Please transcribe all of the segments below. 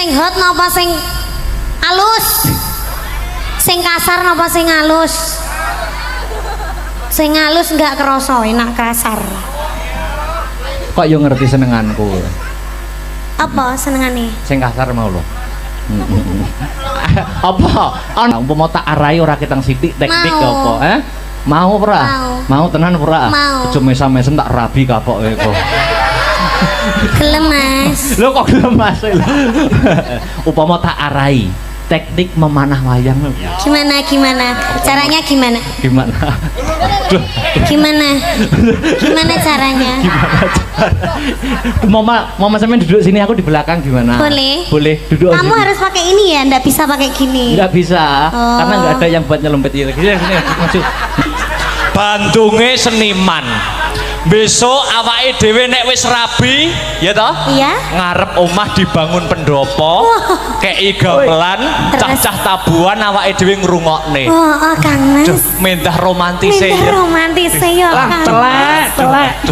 sing hot napa sing alus? Sing kasar napa sing alus? Sing alus enggak kerasa, enak kasar. Kok yo ngerti senenganku. Apa senengane? Sing kasar mau lho. Apa? Ana umpama tak arai ora ketang sithik teknik apa, Mau ora? Mau tenan ora? Aja mesam-mesem tak rabi kapoke kok. Gelem Mas. Lho kok gelem Mas? Upama tak arai teknik memanah wayang. Gimana? Caranya gimana? Gimana? Gimana caranya? Mama sampean duduk sini, aku di belakang gimana? Boleh. Boleh duduk. Kamu sini. Harus pakai ini ya, ndak bisa pakai gini. Nggak bisa, karena nggak ada yang buat nyelempet ini. Sini, maju. Bandunge seniman. Besok awake dhewe nek wis rabi, ya toh? Iya. Ngarep omah dibangun pendopo, kei gamelan, cah-cah tabuhan awake dhewe ngrungokne. Oh, Kang Mas. Mentah romantis ya. Mentah romantis ya, Kang. Telek.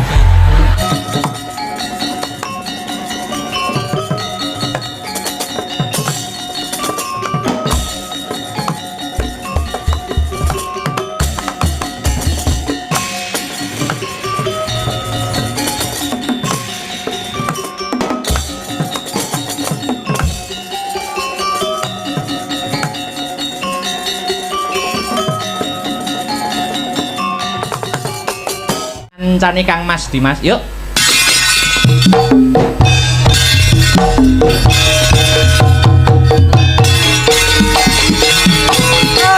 Kancane Kang Mas Dimas, yuk.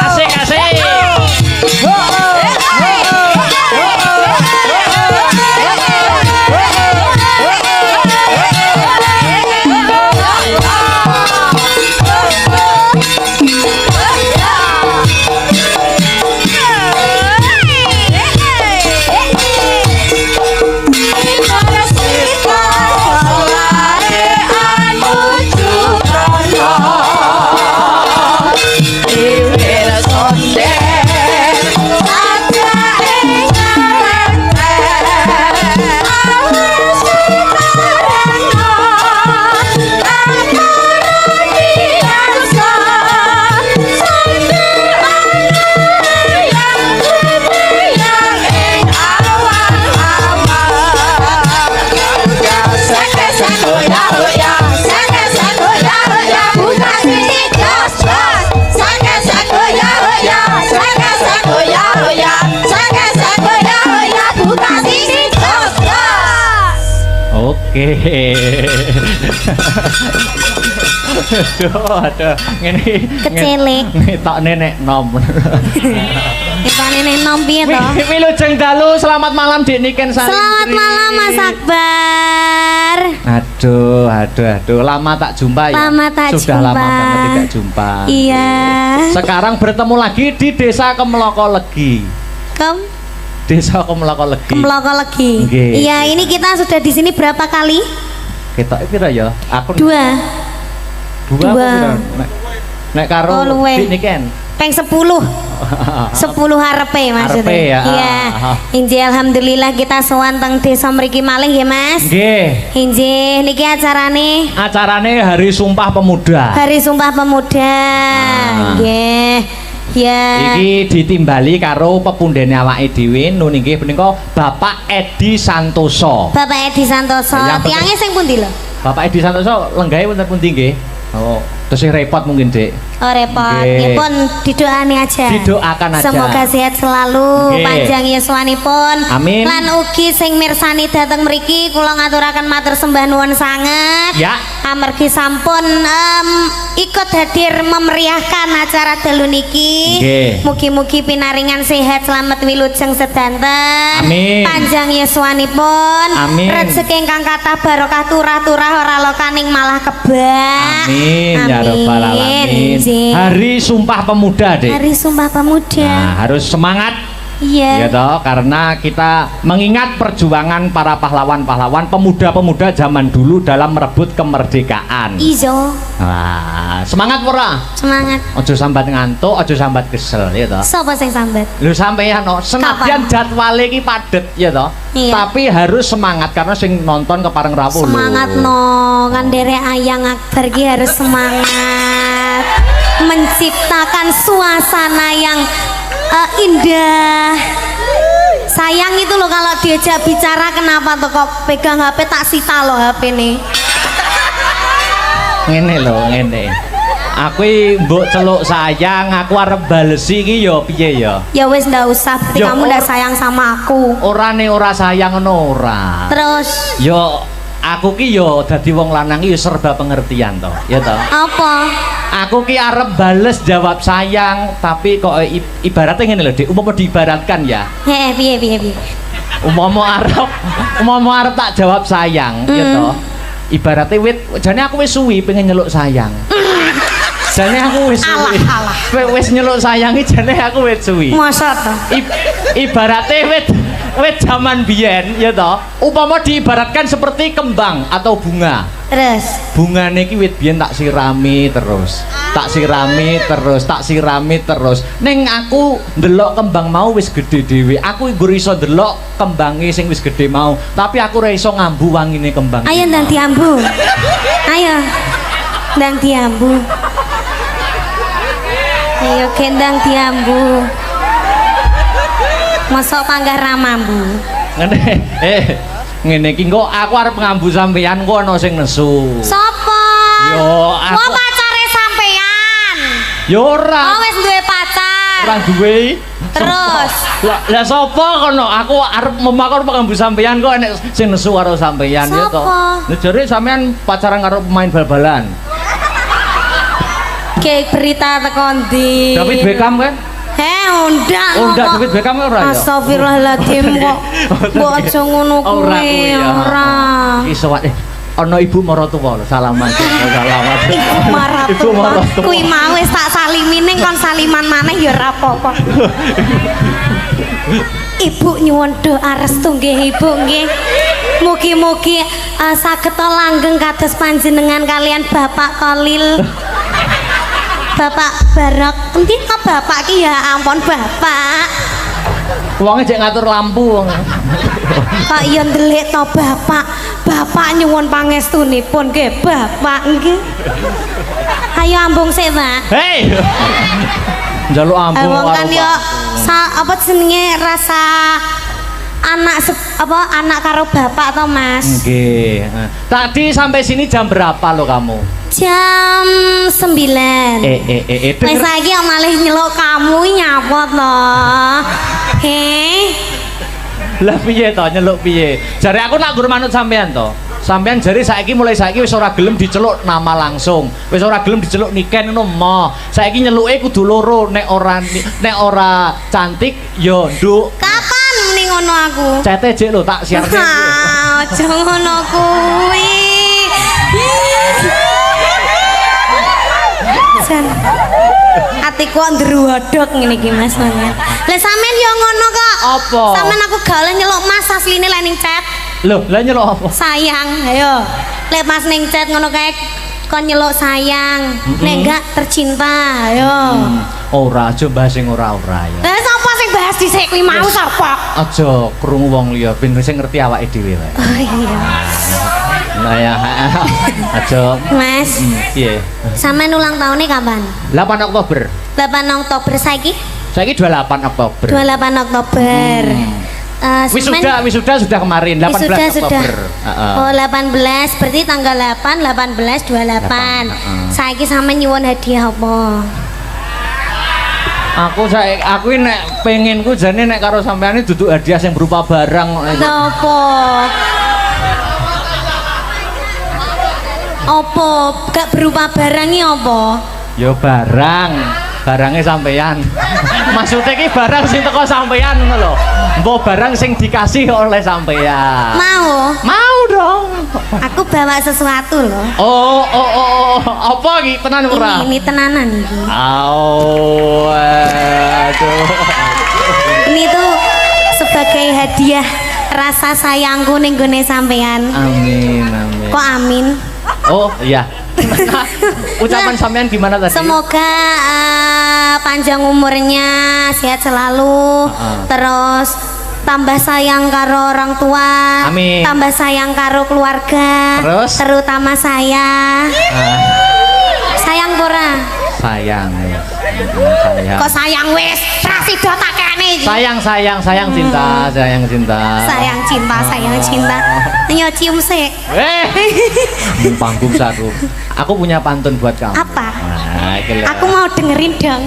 Asik. Oke. Aduh, ngene Kecelik. Ngetok nenek nom. Kita nenek nom piye to? Wilujeng dalu, selamat malam Dik Niken Sari. Selamat malam Mas Akbar. Aduh, lama tak jumpa ya. Sudah lama banget tidak jumpa. Iya. Sekarang bertemu lagi di Desa Kemlokolegi. Desa Kemlokolegi. Iya, ini kita sudah di sini berapa kali? Kita pira ya? Aku Dua. Nek karo Dik Niken. Peng 10 harepe maksudnya. Ya. Iya. Injih alhamdulillah kita sowan teng desa mriki malih ya Mas. Nggih. Injih niki acarane Hari Sumpah Pemuda. Nggih. Ya. Iki ditimbali karo pepundhene awake dhewe nun nggih menika Bapak Edi Santoso. Tiange sing pundi lho? Bapak Edi Santoso lenggahe wonten pundi nggih? Oh, terus repot mungkin, Dek. Oh, repot. Nipun didoani aja. Didoakan aja. Semoga sehat selalu, panjang yuswanipun. Amin. Lan ugi sing mirsani dateng mriki kula ngaturaken matur sembah nuwun sanget. Ya. Amargi sampun ikut hadir memeriahkan acara dalu niki. Mugi-mugi pinaringan sehat selamat wilujeng sedanten. Amin. Panjang yuswanipun. Amin. Rezeki ingkang kathah barokah turah-turah ora lokaning malah kebak. Amin. Ya rabbal alamin. Hari Sumpah Pemuda, Dek. Hari Sumpah Pemuda. Nah, harus semangat Iya. Ya toh, karena kita mengingat perjuangan para pahlawan-pahlawan, pemuda-pemuda zaman dulu dalam merebut kemerdekaan. Izo. Wah, semangat ora? Semangat. Ojo sambat ngantuk, ojo sambat kesel, ya toh. Sopo sing sambat? Lho sampeyan no, senadyan jadwale iki padet, ya toh. Iya. Tapi harus semangat karena sing nonton kepareng rawuh lho. Semangat no, kan derek Ayang Akbar ki harus semangat menciptakan suasana yang indah. Sayang itu loh kalau diajak bicara kenapa tuh kok pegang HP tak sita loh HP nih. Ngene lho, ngene. Aku mbok celuk sayang, aku arep balesi iki ya piye ya? Ya wis ndak usah, berarti Ya, kamu ndak sayang sama aku. Ora sayang ngono ora. Terus Yo aku ki yo dadi wong lanang ki yo serba pengertian toh, ya toh. apa? Aku ki arep bales jawab sayang, tapi kok ibaratnya ngene lho, Dik. Umpama diibaratkan ya. Piye. Umpama arep tak jawab sayang, ya toh. Ibaratnya jane aku wis suwi pengen nyeluk sayang. Jane aku wis suwi. Wis nyeluk sayang iki jane aku wis suwi. Masa toh? Ibaratnya wit zaman biyen ya toh, upama diibaratkan seperti kembang atau bunga. Terus Bungane iki wit biyen tak sirami terus. Ning aku ndelok kembang mau wis gede dhewe. Aku nggo iso ndelok kembange sing wis gede mau, tapi aku ora iso ngambu wangine kembang. ayo ndang diambu. Ayo. Ndang diambu. Ayo kendang diambu. Mosok panggah ramambu. Ngene. Ngene iki kok aku arep ngambu sampeyan kok ana sing nesu. Sopo? Yo, aku Wah pacare sampean. yo ora. Oh wis duwe pacar. Ora duwe. Terus Lah sapa kono? Aku arep memakor pengambu sampeyan kok enek sing nesu karo sampeyan ya to. Sapa? Lah jare sampeyan pacaran karo pemain bal-balan. kayak berita tekan di David Beckham kan? Undak Undak David Beckham ora ya? Astagfirullahaladzim kok mbok aja ngono Ora kuwi kuwi ya. ora. Iki sowat ana ibu maratuwa lho, salaman. Salaman. Ibu Ibu maratuwa maratuwa. kuwi mau wis tak salimi ning kon saliman maneh ya ora apa-apa. Ibu nyuwun doa restu nggih Ibu nggih. Mugi-mugi saged langgeng kados panjenengan kalian Bapak Kolil. Bapak Barok, endi to Bapak ki ya ampun Bapak. Wonge jek ngatur lampu wong. Kok ya ndelik to Bapak. Bapak nyuwun pangestunipun nggih Bapak nggih. Ayo ambung sik, Pak. Hei. Njaluk ambung Wong kan karo yo Pak. apa jenenge rasa anak karo bapak to Mas. Nggih. Tadi sampai sini jam berapa lo kamu? Jam 9. Wis Wis saiki kok malih nyeluk kamu nyapot to. Lah piye to nyeluk piye? Jare aku nak gur manut sampean to. Sampean jare mulai saiki wis ora gelem diceluk nama langsung. Wis ora gelem diceluk Niken ngono moh. Saiki nyeluke kudu loro, nek ora cantik ya nduk. Kapan muni ngono aku? Cete jek lho tak siarke. Aja ngono kuwi. Jan. Atiku ndruwodok ngene iki Mas Nanya. Lah sampean yo ngono kok. Apa? Sampean aku gawe nyeluk Mas asline lek ning chat. Lho, lah nyeluk apa? Sayang, ayo. Lek Mas ning chat ngono kae kon nyeluk sayang. Nek enggak tercinta, ayo. Ora aja bahas sing ora-ora ya. Lah sapa sing bahas dhisik kuwi mau sapa? Aja krungu wong liya ben sing ngerti awake dhewe wae. Oh iya. Nah ya, aja. Mas, Piye? sampean ulang tahunnya kapan? 8 Oktober. 8 Oktober saiki? Saiki 28 Oktober. 28 Oktober. Wisuda sudah kemarin 18 sudah. Oktober. Oh 18 berarti tanggal 8 18 28. Saiki sampean nyuwun hadiah apa? Aku nek penginku jane nek karo sampean iki duduk hadiah yang berupa barang. Apa? Apa? Gak berupa barangnya apa? Ya barangnya sampean. Maksudnya ki barang sing teko sampean ngono lho. Mbok barang sing dikasih oleh sampean. Mau dong. Aku bawa sesuatu loh. Oh. Apa iki tenan ora? Ini tenanan iki. Aduh. Ini tuh sebagai hadiah rasa sayangku ning gone sampean. Amin, amin. Kok amin? Oh, iya. Ucapan sampean gimana tadi? Semoga panjang umurnya, sehat selalu, terus tambah sayang karo orang tua, Amin. tambah sayang karo keluarga, Terus? terutama saya. Sayang pora? Sayang. Sayang. Kok sayang wis? Rasido tak kene iki. Sayang, cinta, sayang cinta. Sayang cinta, sayang cinta. Ayo cium sik. Panggung satu. Aku punya pantun buat kamu. Apa? Nah, iki lho. Aku mau dengerin dong.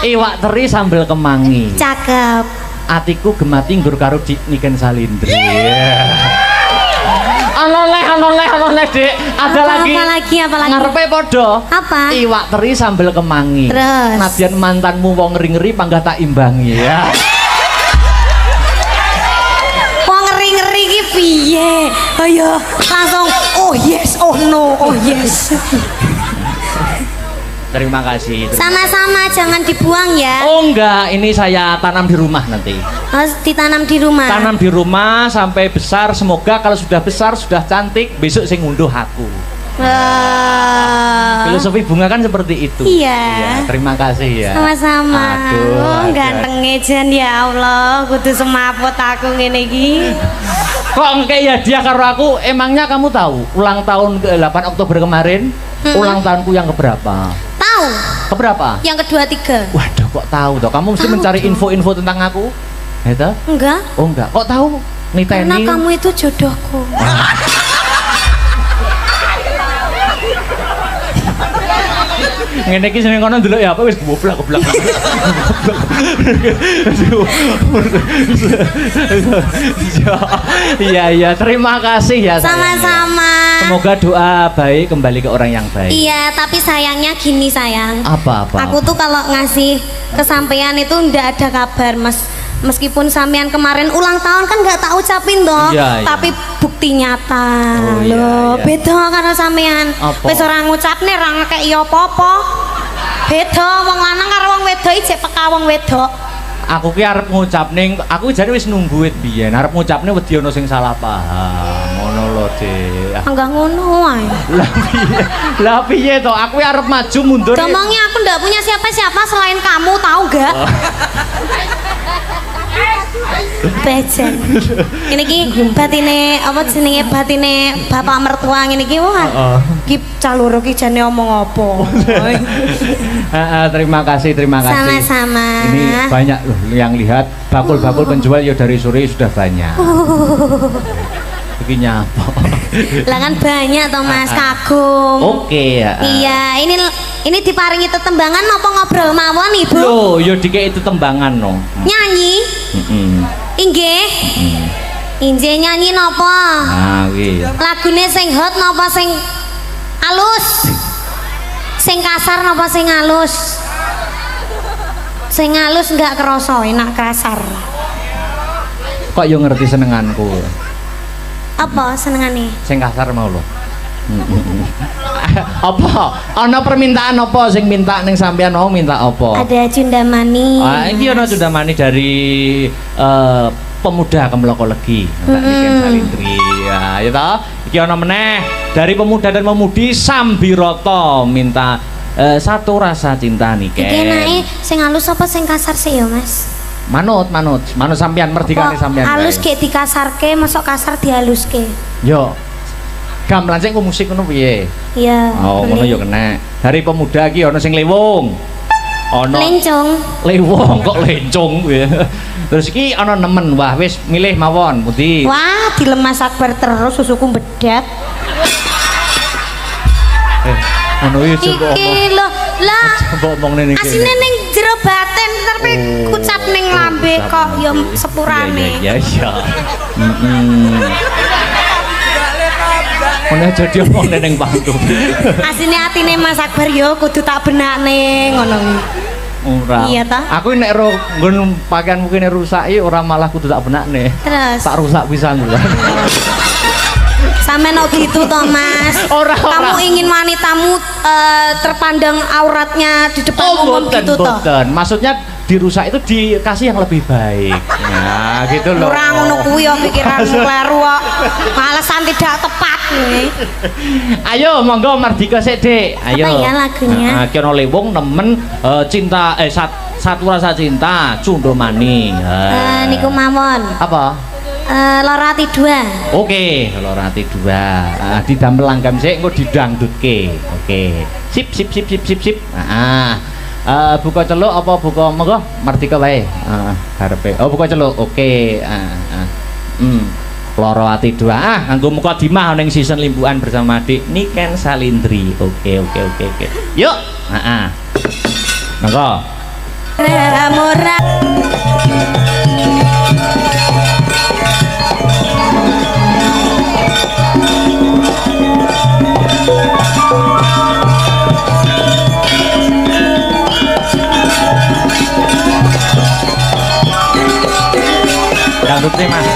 Iwak teri sambel kemangi. Cakep. Atiku gemati nggur karo Niken Salindri. Anoleh, Dik. Ada lagi. Apa lagi? Ngarepe padha. Apa? Iwak teri sambel kemangi. Terus? Nadyan mantanmu wong ngeri-ngeri panggah tak imbangi ya. Wong ngeri-ngeri iki piye? Ayo langsung oh yes, oh no, oh yes. Terima kasih. Sama-sama, jangan dibuang ya. Oh enggak, ini saya tanam di rumah nanti. Harus ditanam di rumah. Tanam di rumah sampai besar, semoga kalau sudah besar, sudah cantik, besok saya ngunduh aku. Filosofi bunga kan seperti itu. Iya. Terima kasih ya. Sama-sama. Aduh, Ganteng jan ya Allah, kudu semaput aku ngene iki. Kok engke ya dia karo aku, emangnya kamu tahu ulang tahun ke-8 Oktober kemarin, ulang tahunku yang keberapa? Tahu? Keberapa? Yang kedua, tiga. Waduh, kok tahu toh? Kamu mesti Tahu mencari dong. info-info tentang aku. Itu? Enggak. Oh enggak. Kok tahu? Karena Niteni. kamu itu jodohku. Ngene iki seneng kono ndelok ya apa wis goblok. Iya, terima kasih ya. sayang. Sama-sama. Semoga doa baik kembali ke orang yang baik. Iya, tapi sayangnya gini sayang. Apa? Aku tuh kalau ngasih kesampaian itu ndak ada kabar, Mas. Meskipun sampean kemarin ulang tahun kan nggak tak ucapin toh, Iya, iya. tapi bukti nyata. Oh, iya, Loh, iya. beda karo sampean. Apa? Wis ora ngucapne ra ngekek ya apa-apa. Beda wong lanang karo wong wedok iki jek peka wong wedok. Aku ki arep ngucap ning, aku jane wis nunggu wit biyen. Arep ngucapne wedi ana sing salah paham. Ngono lho, Dik. Enggak ngono wae. Lah piye to? Aku arep maju mundur. Ngomongnya aku ndak punya siapa-siapa selain kamu, tahu gak? Bejen. Ini ki batine apa jenenge batine bapak mertua ngene iki wah. Ki caluro ki jane omong apa. Terima kasih. Sama-sama. Ini banyak loh yang lihat bakul-bakul penjual ya dari sore sudah banyak. Begini apa? Lah kan banyak toh Mas, kagum. Oke ya. Iya, ini diparingi tetembangan apa ngobrol mawon Ibu? Loh, yo dikei itu tembangan no. Nyanyi? Inggih. Inggih nyanyi napa? Nah, kuwi. Lagune sing hot napa sing alus? Sing kasar napa sing alus? Sing alus enggak kerasa, enak kasar. Kok yo ngerti senenganku. Apa senengane? Sing kasar mau lho. Apa? Ana permintaan apa sing minta ning sampean mau minta apa? Ada cundamani. Iki ana cundamani dari pemuda Kemloko Legi, Mbak Niken Salindri. Ya toh. Iki ana meneh dari pemuda dan pemudi Sambiroto minta satu rasa cinta Niken. Iki enake sing alus apa sing kasar sih ya, Mas? Manut sampean merdikane sampean. Halus wae. kayak dikasarke, masuk kasar dihaluske. Yo. Gamelan sing ku musik ngono piye? Iya. Oh, ngono yo kena. Dari pemuda iki ana sing lewung. Ana Lencong. lewung kok lencong ya. Terus iki ana nemen. Wah, wis milih mawon pundi. Wah, dilemas Akbar terus susuku bedat. Anu iki coba Iki omong. lho, lah. Coba omong ning iki. Asine ning jero batin tapi kucap ning lambe kok ya sepurane. Iya. Ono jadi omong ning panggung. Asine atine Mas Akbar yo kudu tak benakne ngono kuwi. Ora. Iya ta? Aku nek ro nggon pakaian mungkin rusak ora malah kudu tak benakne. Terus Tak rusak pisan lho. sampe no gitu toh Mas. Ora. Kamu ingin wanitamu terpandang auratnya di depan umum gitu toh. Boten. Maksudnya dirusak itu dikasih yang lebih baik. Nah, gitu loh. Kurang ngono kuwi ya pikiranmu kleru kok. Alasan tidak tepat nih. Ayo monggo Mardika sik, Dik. Ayo. Apa ya lagunya? Ki ono Lewung nemen cinta satu rasa cinta Cundomani. Niku mawon. Apa? Loro Ati 2. Oke, Loro Ati 2. Didamel langgam sik engko didangdutke. Oke. Sip. Buka celuk apa buka monggo Mardika wae. Karepe. Oh, buka celuk. Oke. Loro Ati 2. Nganggo mukadimah ning season limbuan bersama Dik Niken Salindri. Oke. Yuk. Monggo. Murah. Dangdutnya Mas.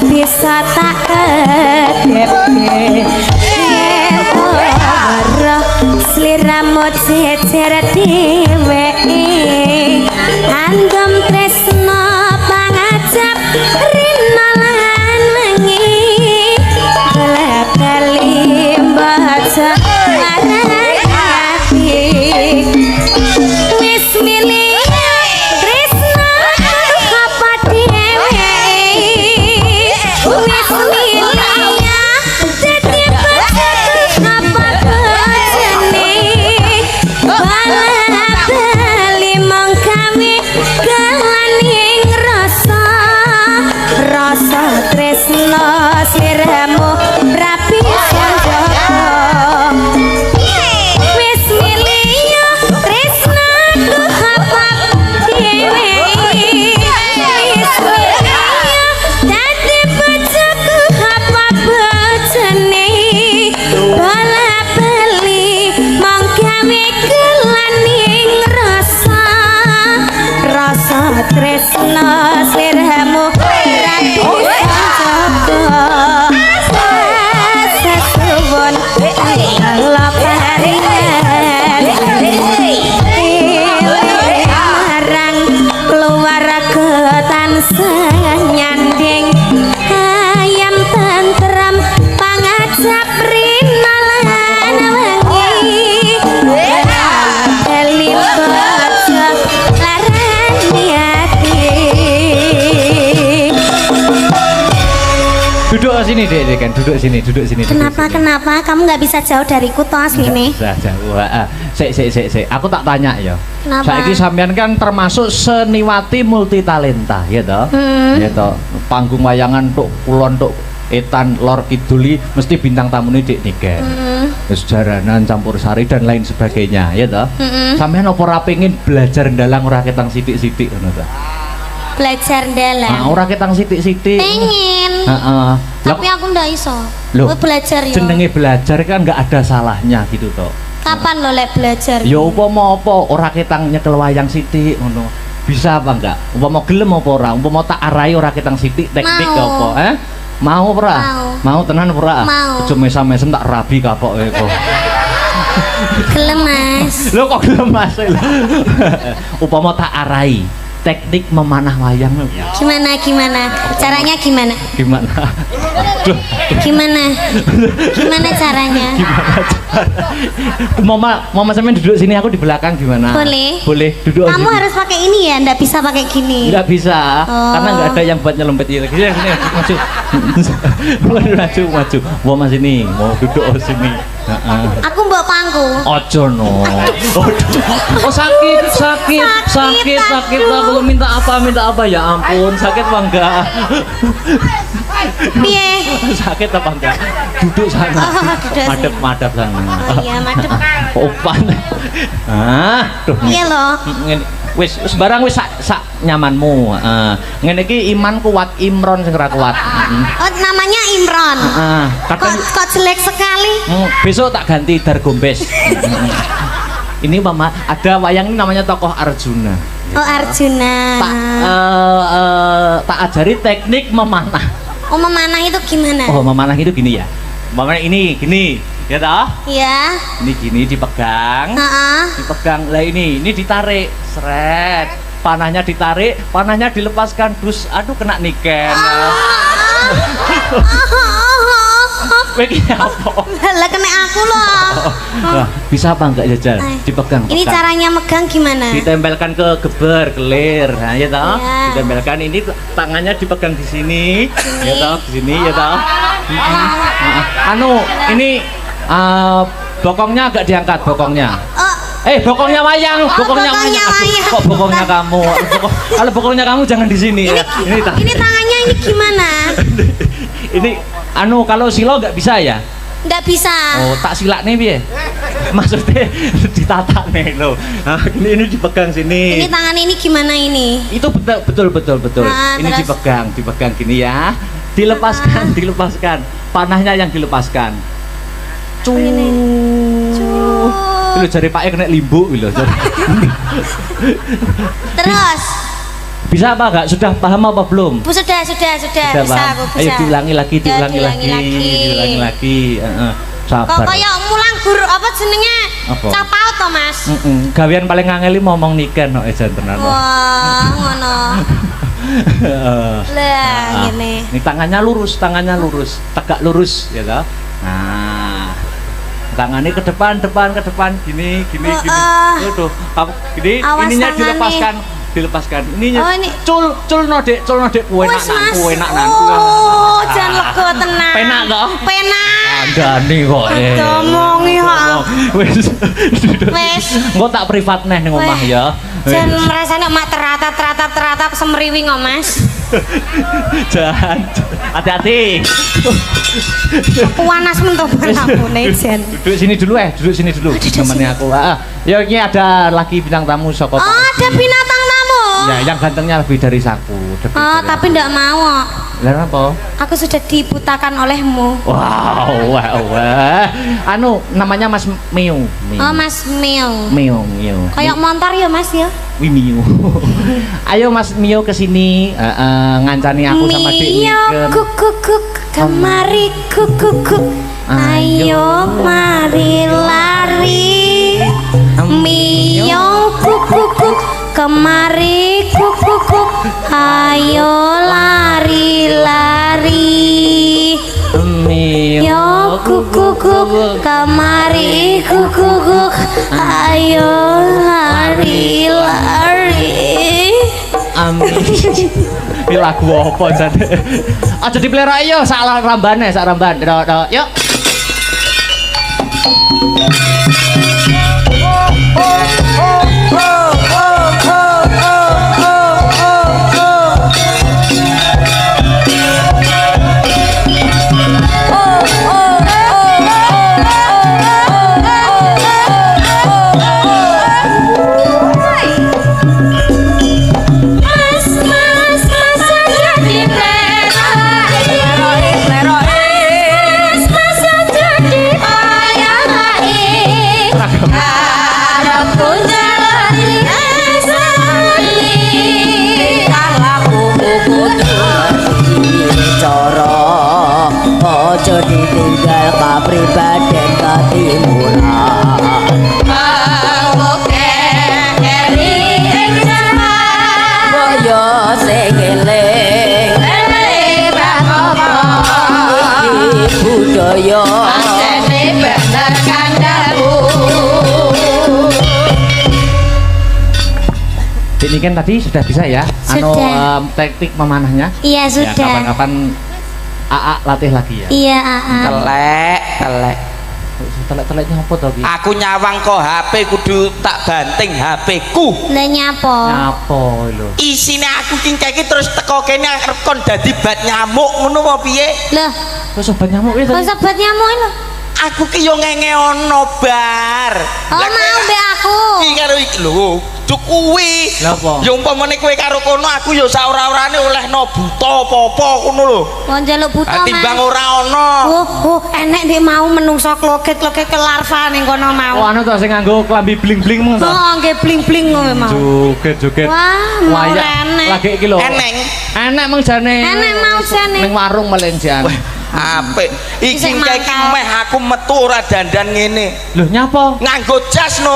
Bisa tak kedepke sliramu jejer dheweke andom tresno pangajap rina lan wengi kali baca ati wis milih tresno apa dhewe wis milih dadi apa bojone bala bali mongkawe kalaning rasa tresno sliramu rapi sanjoko wis milih tresno apa dhewe wis milih dadi bojoku apa bojone bala bali mongkawe kalaning rasa tresno sliramu rapi sanjoko sasuwun kala paringan marang keluarga tansah nyanding ayam tentrem pangajap rina lan wengi bali bojo larani ati. Duduk sini Dek, kan duduk sini. Kenapa kamu nggak bisa jauh dariku toh asline? Bisa jauh. Sik. Aku tak tanya ya. Kenapa? Saiki sampean kan termasuk seniwati multitalenta, ya toh? Ya toh. Panggung wayangan tuk kulon tuk etan lor kiduli mesti bintang tamune Dik Niken. Terus jaranan campur sari dan lain sebagainya, ya toh? Sampean apa ora pengin belajar ndalang ora ketang sithik-sithik ngono ta? Belajar dalam. Ora ketang sithik-sithik. Pengen. Heeh. Tapi aku ndak iso. Loh, Belajar yo. jenenge belajar kan nggak ada salahnya gitu toh. Kapan lo lek belajar? Ya upama apa ora ketang nyekel wayang sithik ngono. Bisa apa enggak? Upama gelem apa ora? Upama tak arahi ora ketang sithik teknik Mau. apa? Mau ora? Mau tenan ora? Mau. Aja mesam-mesem tak rabi kapoke kok. Gelem Mas. Lho kok gelem Mas? Upama tak arahi. teknik memanah wayang. Gimana? Caranya gimana? Gimana? Aduh, Gimana caranya? Mama sampean duduk sini, aku di belakang gimana? Boleh. Boleh, duduk Kamu sini. harus pakai ini ya, nggak bisa pakai gini. Nggak bisa, Oh. karena nggak ada yang buat nyelempet ini. Sini, maju. Maju. Mau sini, mau duduk sini. Aku mbok pangku. Ojo no. Oh sakit. Aku minta apa ya ampun, sakit apa enggak? Piye? Sakit apa enggak? Duduk sana. Oh, duduk Madep sana. Oh iya, madep. Opan. Duh. Iya loh. Wis barang wis sak nyamanmu. Ngene iki iman kuat, Imron sing ora kuat. Oh, namanya Imron. Kok jelek sekali? Besok tak ganti Dargombes. Ini mama ada wayang ini namanya tokoh Arjuna. Oh, Arjuna. Tak ajari teknik memanah. Oh, memanah itu gimana? Oh, memanah itu gini ya. Memanah ini gini, ya toh? Iya. Ini gini dipegang. Heeh. Dipegang. Lah ini ditarik, seret. Panahnya ditarik, panahnya dilepaskan. Dus, aduh kena niken. Kowe iki apa? Lah kena aku loh. Nah, bisa apa enggak jajal? Dipegang. Ini pegang. caranya megang gimana? Ditempelkan ke geber, kelir. Nah, ya toh? Iya. Ditempelkan ini tangannya dipegang di sini. Ya toh, di sini ya toh. Ini bokongnya agak diangkat bokongnya. Bokongnya wayang, bokongnya wayang. Aduh, kok bokongnya kamu? Kalau bokongnya kamu jangan di sini ya. Ini tangannya ini gimana? Ini kalau silo nggak bisa ya? Nggak bisa. Oh, tak silak nih piye? Maksudnya ditata nih lo. Nah, ini dipegang sini. Ini tangan ini gimana ini? Itu betul. Nah, Ini terus? dipegang gini ya. Dilepaskan. Panahnya yang dilepaskan. Ini. Lu jari Pak kena limbu lho. Terus? Bisa apa enggak? Sudah paham apa belum? Sudah. Bisa paham? aku bisa. Ayo diulangi lagi. Diulangi lagi. Sabar. Kok kayak mulang guru apa jenenge? Apa? Capau to, Mas? Gawean paling ngangeli ngomong niken kok ejen tenan. Wah, ngono. Lah, ngene. Ini tangannya lurus, tegak lurus ya toh. Nah. Tangannya ke depan, gini. Tuh, gini, Awas ininya tangannya. dilepaskan. Ininya Oh, ini. cul nodek kuwe Wes, Mas. enak nan. Oh, jan lega tenan. Penak toh? Penak. Andani kok. Ngomongi ha. Wis. Wes. Engko tak privat neh ning omah ya. Jan merasane mak teratap semriwi kok, Mas. Jan. Hati-hati. Panas mentok panapune jan. Duduk sini dulu. Temannya aku. Ya ini ada lagi bintang tamu saka. Oh, ada binatang tamu. Ya, yang gantengnya lebih dari saku. Oh, tapi ndak mau. Lah apa? Aku sudah dibutakan olehmu. Wow. Namanya Mas Miu. Oh, Mas Mio. Miu. Kayak montor ya, Mas ya? Miu. Ayo Mas Miu ke sini ngancani aku sama Dek Mio Niken. kuk kemari kuk. Ayo mari lari. Mio kuk kemari kuk. Ayo lari. Yo kuk kemari kuk. Ayo lari. Amin. Ini lagu apa jane? Aja dipelera yo sak rambane, Yuk. Ada punca Dik Niken tadi sudah bisa ya? Sudah. Teknik memanahnya? Iya Ya, sudah. kapan-kapan AA latih lagi ya? Iya AA. Telek. Telek-teleknya apa to, Ki? Aku nyawang kok HP kudu tak banting HP ku. Lah nyapo? Nyapa lho. Isine aku kingkeki terus teko kene arep kon dadi bat nyamuk ngono apa piye? Lah, Kok sobat nyamuk itu? kok sobat nyamuk lho. Aku ki yo ngenge ono bar. Oh mau mbek aku. Iki karo iki lho, cuk kuwi. Lah apa? Ya umpamane kowe karo kono aku yo saora-orane olehno buta apa-apa ngono lho. Wong njaluk buta Mas. Timbang ora ono. Enek ndek mau menungso kloget-kloget ke larva ning kono Oh, mau. anu to sing nganggo klambi bling-bling mong to. Oh, nggih bling-bling ngono mau. Joget-joget. Wah, mau enek. Lagi iki lho. Eneng. Enek mong jane. Enek mau jane. Ning warung melenjan. Apik. Iki Isik kiki mangkal. meh aku metu ora dandan ngene. Lho nyapa? Nganggo jas no.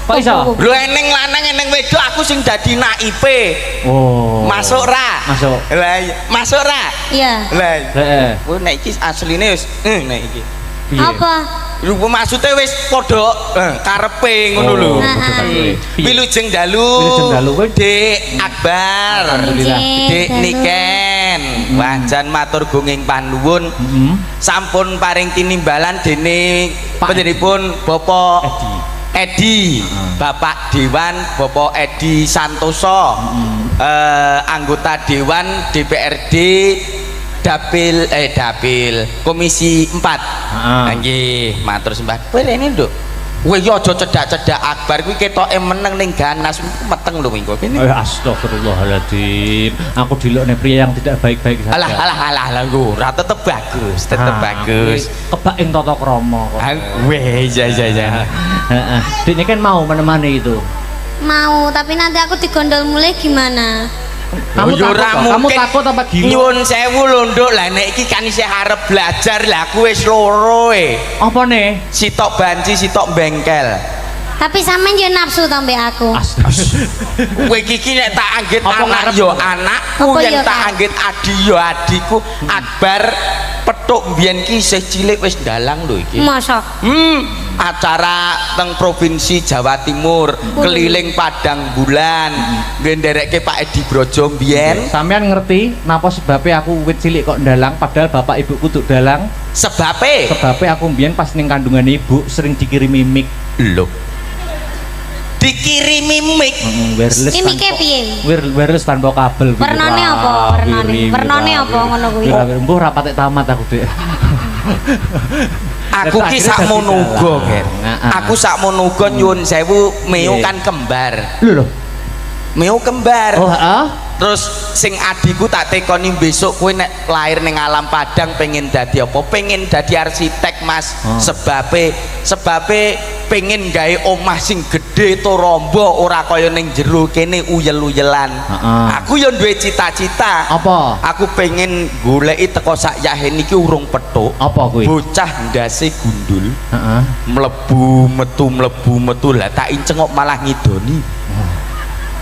Kok iso? Lho eneng lanang eneng wedok aku sing dadi naipe. Oh. Masuk ra? Masuk. Lah iya, masuk ra? Iya. Lah Heeh. kowe nek iki asline wis nek iki. Piye? Apa? Lho maksude wis padha karepe ngono lho. Oh, padha karepe. Piye? Wilujeng dalu. Wilujeng dalu kowe? Dik Akbar. Alhamdulillah. Dik Niken. Wanjan matur gunging panuwun. Heeh. Sampun paring tinimbalan dene Pak panjenenganipun Bapak Edi. Edi, Bapak Dewan, Bapak Edi Santoso, anggota Dewan DPRD Dapil Komisi 4. Nggih, matur sembah. Kowe rene nduk. Kowe yo aja cedak-cedak Akbar kuwi ketoke meneng ning ganas meteng lho kowe kene. Astagfirullahaladzim. Aku dilokne pria yang tidak baik-baik saja. Alah ora tetep bagus, bagus. Kebak ing tata krama kok. Weh, ya. Heeh. Dik ini kan mau menemani itu. Mau, tapi nanti aku digondol mulai gimana? Kamu Yo, takut, ora kamu mungkin. takut apa gila? Nyuwun sewu lho nduk, lah nek iki kan isih arep belajar lah aku wis loro Apa nih? sitok banci sitok bengkel. Tapi sampean yo nafsu to mbek aku. Astaga. Kowe iki nek tak anggit Apa anak ngarep? yo anakku, Apa yen yo, tak Kak? anggit adi yo adiku. Akbar petuk mbiyen ki isih cilik wis dalang lho iki. Mosok. Acara teng provinsi Jawa Timur keliling Padang Bulan ngenderekke Pak Edi Brojo mbiyen. Sampean ngerti napa sebabnya aku wit cilik kok ndalang padahal bapak ibuku tuh dalang? Sebabe Sebabnya aku mbiyen pas ning kandungan ibu sering dikirimi mic. lho. Dikirimi mic. Wireless. Ini tanpa- kayak piye? Wireless tanpa kabel. Warnane apa? Warnane apa ngono kuwi? Mbuh ra patek tamat aku, Dik. Aku ki sakmono uga, Ger. Aku sakmono uga nyuwun sewu Meo kan kembar. Lho. Meo kembar. Oh, heeh. Terus sing adiku tak tekoni besok kowe nek lahir ning alam Padang pengen dadi apa? Pengen dadi arsitek, Mas. Oh. Sebabe pengen gawe omah sing gedhe to rombo ora kaya ning jero kene uyel-uyelan. Heeh. Aku yo duwe cita-cita. Apa? Aku pengen goleki teko sak yahen iki urung petuk. Apa kuwi? Bocah ndase gundul. Heeh. Mlebu metu lah tak inceng kok malah ngidoni.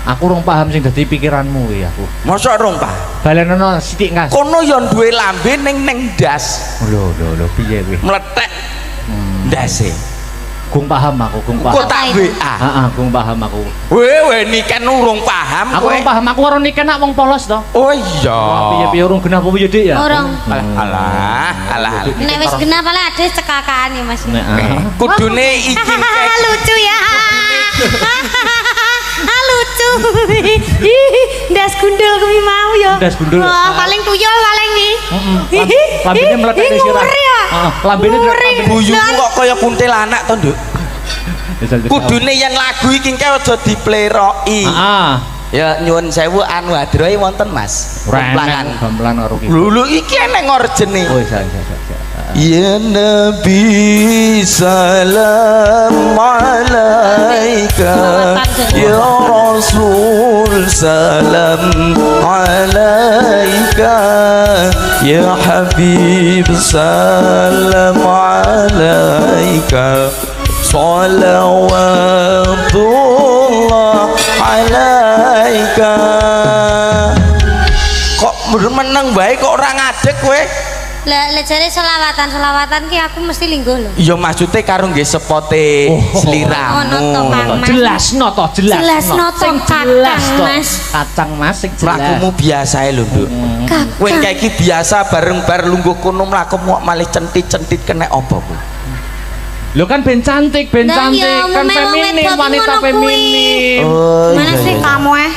Aku rung paham sing dadi pikiranmu kuwi aku. Mosok rong Pak. Balenono sithik Kas. Kono yo duwe lambe ning ndas. Lho piye kuwi? Meletek ndase. Gung paham aku, gung Kok paham. tak WA. Heeh, gung paham aku. Weh niken urung paham Aku kowe. ora paham, aku ora nikah nak wong polos to. Oh iya. Piye-piye urung genah apa piye Dik ya? Urung. Alah. Nek wis genah pala ades cekakaan ya Mas. Nek Kudune iki Lucu ya. Lucu. Ndas gundul kuwi mau ya. Ndas gundul. Wah, paling tuyul paling wi. Lambene meletek di sirah. Heeh, lambene guyumu kok kaya kuntilanak to, Nduk. Kudune yen lagu iki engke aja dipleroki. Heeh. Ya nyuwun sewu anu hadrohe wonten Mas. Remplangan gamelan karo ki. Lulu iki enek ngorjene. Oh, iya. Ya Nabi salam alaika, Ya Rasul salam alaika, Ya Habib salam alaika, salawatullah alaika. Kok meneng bae kok ora ngadeg kowe? Lah jare selawatan ki aku mesti linggo lho. Ya maksudnya karo nggih sepote sliramu. Ngono to, Kang Mas. Jelasno to, jelasno. Jelasno to, Sing Kakang jelas to. Mas. Kacang Mas sing jelas. Mlakumu biasa lho, Nduk. Kowe Kakang. iki biasa bareng bar lungguh kono mlaku malih centit-centit kena apa kowe? Lho kan ben cantik, ben Lah cantik, iya, kan umumnya wong feminim, wedok wanita ngono kuwi. feminim. Oh, Mana sih kamu Heeh,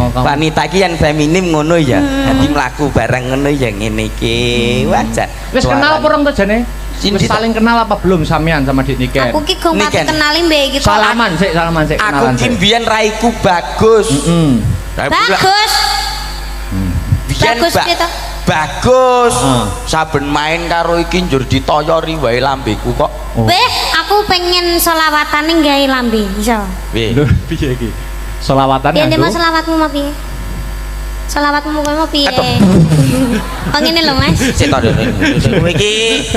kamu. Wanita ki yang feminim ngono ya. Dadi mlaku bareng ngono ya ngene iki. Wajar. Wis kenal apa orang tuh jane? Sindi Wis saling kenal apa belum sampean sama Dik Niken? Aku ki gong pati Niken. kenali mbek iki kok. Salaman sik, Aku kenalan ki sik. mbiyen raiku bagus. Bagus. Biyen Bagus gitu. Bagus. Heeh. Saben main karo iki njur ditoyori wae lambeku kok. Weh, aku pengen selawatane gawe lambe, iso. Weh. Lho piye iki? Selawatan Piye nganggo? mau selawatmu mau piye? Selawatmu kowe mau piye? Aduh. Oh ngene lho, Mas. Sik to kowe iki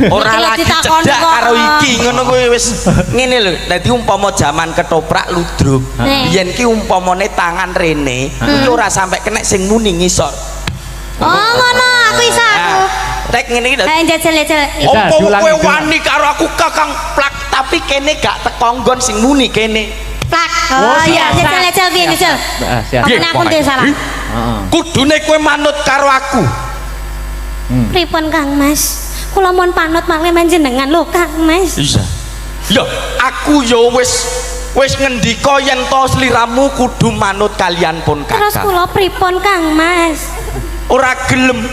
ora Iki lho lagi ditakoni cedak kok. karo iki ngono kowe wis ngene lho. Dadi umpama jaman ketoprak ludruk, Nih. biyen ki umpamane tangan rene iki ora sampe kena sing muni ngisor. Oh ngono, aku iso aku. Tek ngene iki. Ayo jajal-jajal. Dah, Opo diulangi, kowe diulangi. wani karo aku Kakang plak tapi kene gak teko nggon sing muni kene. Plak. Oh iya, jajal-jajal piye jajal. Heeh, siap. Piye, Pokoknya aku Kang? ndek salah. Heeh. Kudune kowe manut karo aku. Pripun Kang Mas? Kula mohon panut malih panjenengan lho Kang Mas. Iya. Ya, aku yo wis ngendika yen to sliramu kudu manut kalian pun Terus Kakang. kula pripun Kang Mas? Ora gelem.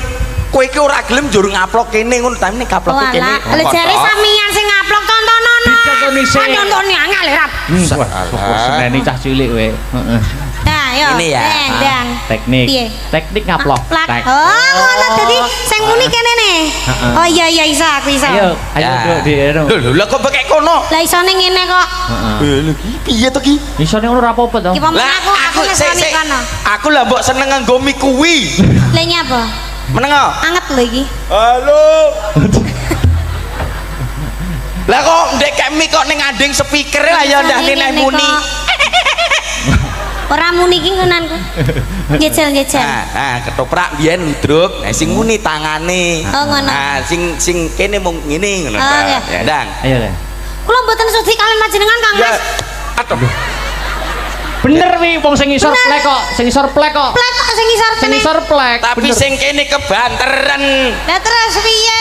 Kowe iki ora gelem njur ngaplok kene ngono ta ini kaploke kene. Walah, lha jare samian sing ngaplok tontonono. Dicontoni sik. Tontoни angel rap. Wah, seneni cah cilik kowe. Heeh. Nah, yo. Ini ya. Dendang. Teknik. Piye? Teknik ngaplok. Plak. Tek. Oh, ngono dadi sing muni kene ne. Heeh. Oh iya iya iso aku iso. Ayo, ayo Duk, di ero. Lho kok bekek kono? Lah isone ngene kok. Heeh. Lho ki piye to ki? Isone ngono ora apa-apa to. Ki pamen aku ngesoni kono. Aku lah mbok seneng nganggo mie kuwi. Lah nyapa? Meneng kok? Anget lho iki. Halo. Lah kok ndek kek mie kok ning anding speaker lah ya ndak Isone nek ngene muni. kok. Ora muni iki ngonanku. Jejel-jejel. Nah, ketoprak biyen ludruk, nah sing muni tangane. Oh, ngono. Nah, sing kene mung ngene ngono. Oh, iya. Ya, Dang. Ayo deh. Kula mboten sudi kalian panjenengan Kang Ya. Mas. Aduh. Bener wi wong sing ngisor Bener. plek kok, sing ngisor plek kok. Plek kok sing isor Sing kene. ngisor plek. Tapi bener. sing kene kebanteren. Lah terus piye?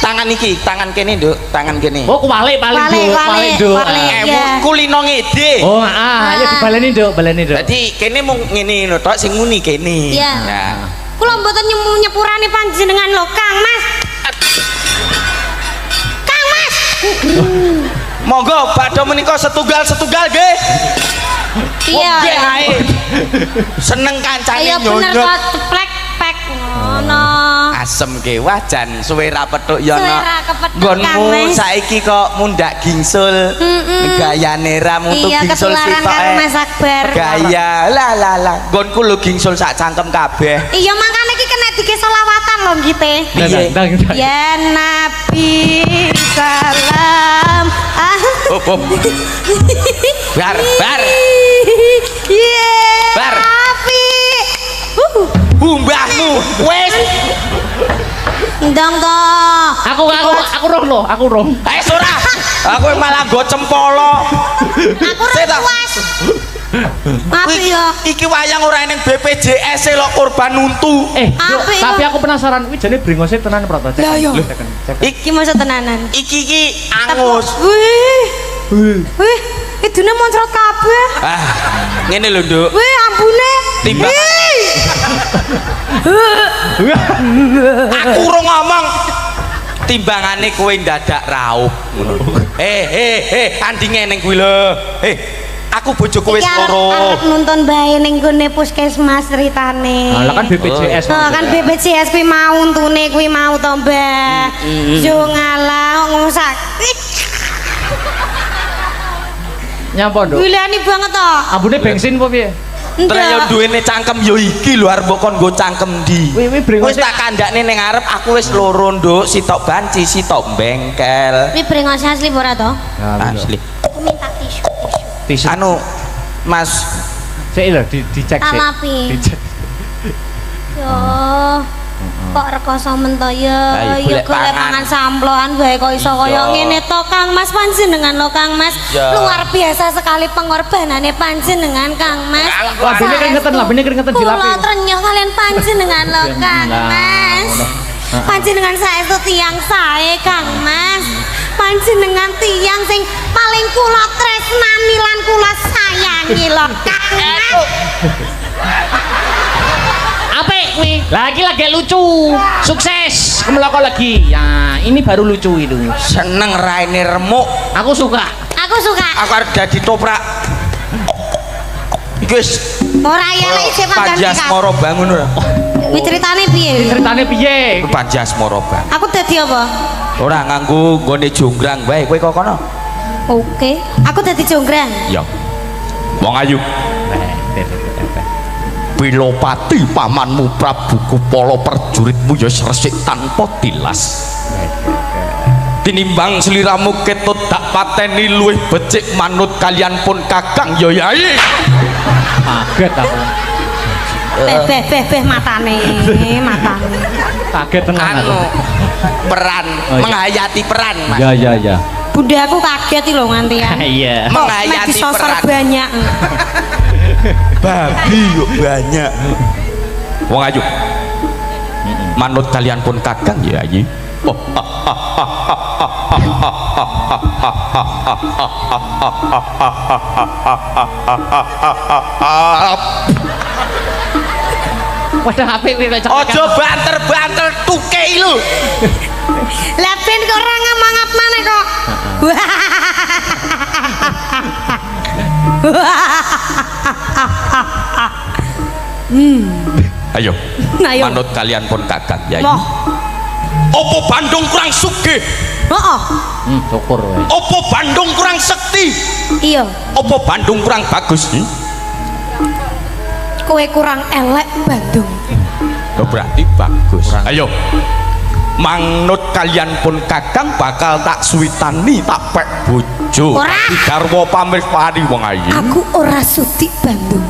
Tangan iki, tangan kene, Nduk, tangan kene. Oh, kuwalik paling Duk, Walik, Duk. walik. Ah. iya. Kulino ngede. Oh, ayo dibaleni Duk, baleni Duk. Dadi kene mung ngene lho tok sing muni kene. Iya. Nah. Kula mboten nyepurani panjenengan lho Kang Mas. Kang Mas. Monggo badhe menika setunggal-setunggal nggih. Iya. Nggih ae. Seneng kancane Ayo bener nyonyot. kok ceplek pek ngono. Asem ke wajan suwe ra petuk ya Suwe ana. ra kepethuk, Nggonmu Kang Mas. saiki kok mundak gingsul. Gayane ra mutu Iya gingsul ketularan sitok. karo Mas Akbar. Gaya lah. Nggonku lho gingsul sak cangkem kabeh. Iya makane iki kena dike selawatan lho ngite. Piye? Dang. Ya Nabi salam. Hop. Bar. Iya. Bar. Nabi. Mbahmu wis. Ndang to. Aku roh. Ora. Aku malah nggo cempolo. Aku Sik ta? ora puas. Apik yo. Iki wayang ora ning BPJS lho korban untu. Duk, Apik kok. tapi aku penasaran, kuwi jane brengose tenan apa to? Lah, iya. Iki masa tenanan. Iki angus. Wih, idune moncrot kabeh. Ah, ngene lho, Nduk. Wih, ampune. Timbang. Wih. Aku urung ngomong. Timbangane kowe dadak raup ngono. Andinge ning kuwi lho. Aku bojoku wis Iki arep loro. nuntun bae ning gone puskesmas ceritane. Lah kan BPJS. Oh, kan BPJS kuwi mau untune kuwi mau to, Mbak. Yo ngalah ngosak. Nyapa, Duk? Gulani banget to. Ambune bensin apa piye? Terus yo duwene cangkem yo iki lho arep mbok kon nggo cangkem ndi. Wi brengose. Wis tak kandakne ning arep aku wis loro, Nduk. Sitok banci, sitok bengkel. Kuwi brengose asli apa ora to? Asli. Aku minta tisu. Tisu. Anu, Mas, Sik lho dicek sik. Alapi. Dicek. Yo. Kok rekoso mentaya Ayo, ya golek golek pangan. pangan samploan bae kok iso kaya ngene to Kang Mas panjenengan lo Kang Mas Ya. luar biasa sekali pengorbanannya panjenengan Kang Mas Labine keringetan, labine keringetan dilapi. kula trenyuh kalian panjenengan lo Kang Nah, Mas panjenengan saestu tiyang sae Kang Mas panjenengan tiyang sing paling kula tresnani lan kula sayangi lo Kang Mas Apik kuwi. Lagi lucu. Sukses. Kemeloko lagi. Ya, ini baru lucu itu. Seneng raine remuk. Aku suka. aku suka Aku arep dadi toprak. Iki wis ora ya lek isih pangganti Panjasmara bangun ora. kuwi ceritane piye Ceritane piye? Panjasmara bangun. aku dadi apa Ora nganggo nggone jonggrang bae kowe kok kono. oke aku dadi jonggrang Ya. Wong ayu. Pilopati pamanmu Prabu Kupala perjuritmu ya resik tanpa tilas. Tinimbang sliramu ketut dak pateni luwih becik manut kalian pun Kakang ya Yai. Kaget aku. beh matane Kaget tenan aku. Anu peran Oh, iya. menghayati peran Mas. Ya. bunda aku kaget iki lho ngantian Iya. kok Menghayati mek disosor peran. banyak Babi kok banyak. Wong ayu. Manut kalian pun Kakang ya Yai. Oh, Wadah apik kuwi kok. ojo banter-banter tukei lho. lah ben kok ora ngamangap maneh kok Ayo. Ayo. Manut kalian pun Kakang Yai. Loh. Opo Bandung kurang sugih? heeh Syukur wae. Opo Bandung kurang sekti? iya Opo Bandung kurang bagus? kowe kurang elek Bandung Oh, berarti bagus. Ayo. Manut kalian pun Kakang bakal tak suwitani tak pek bojo. Ora. Tapi garwa pamripani wong ayu. aku ora sudi Bandung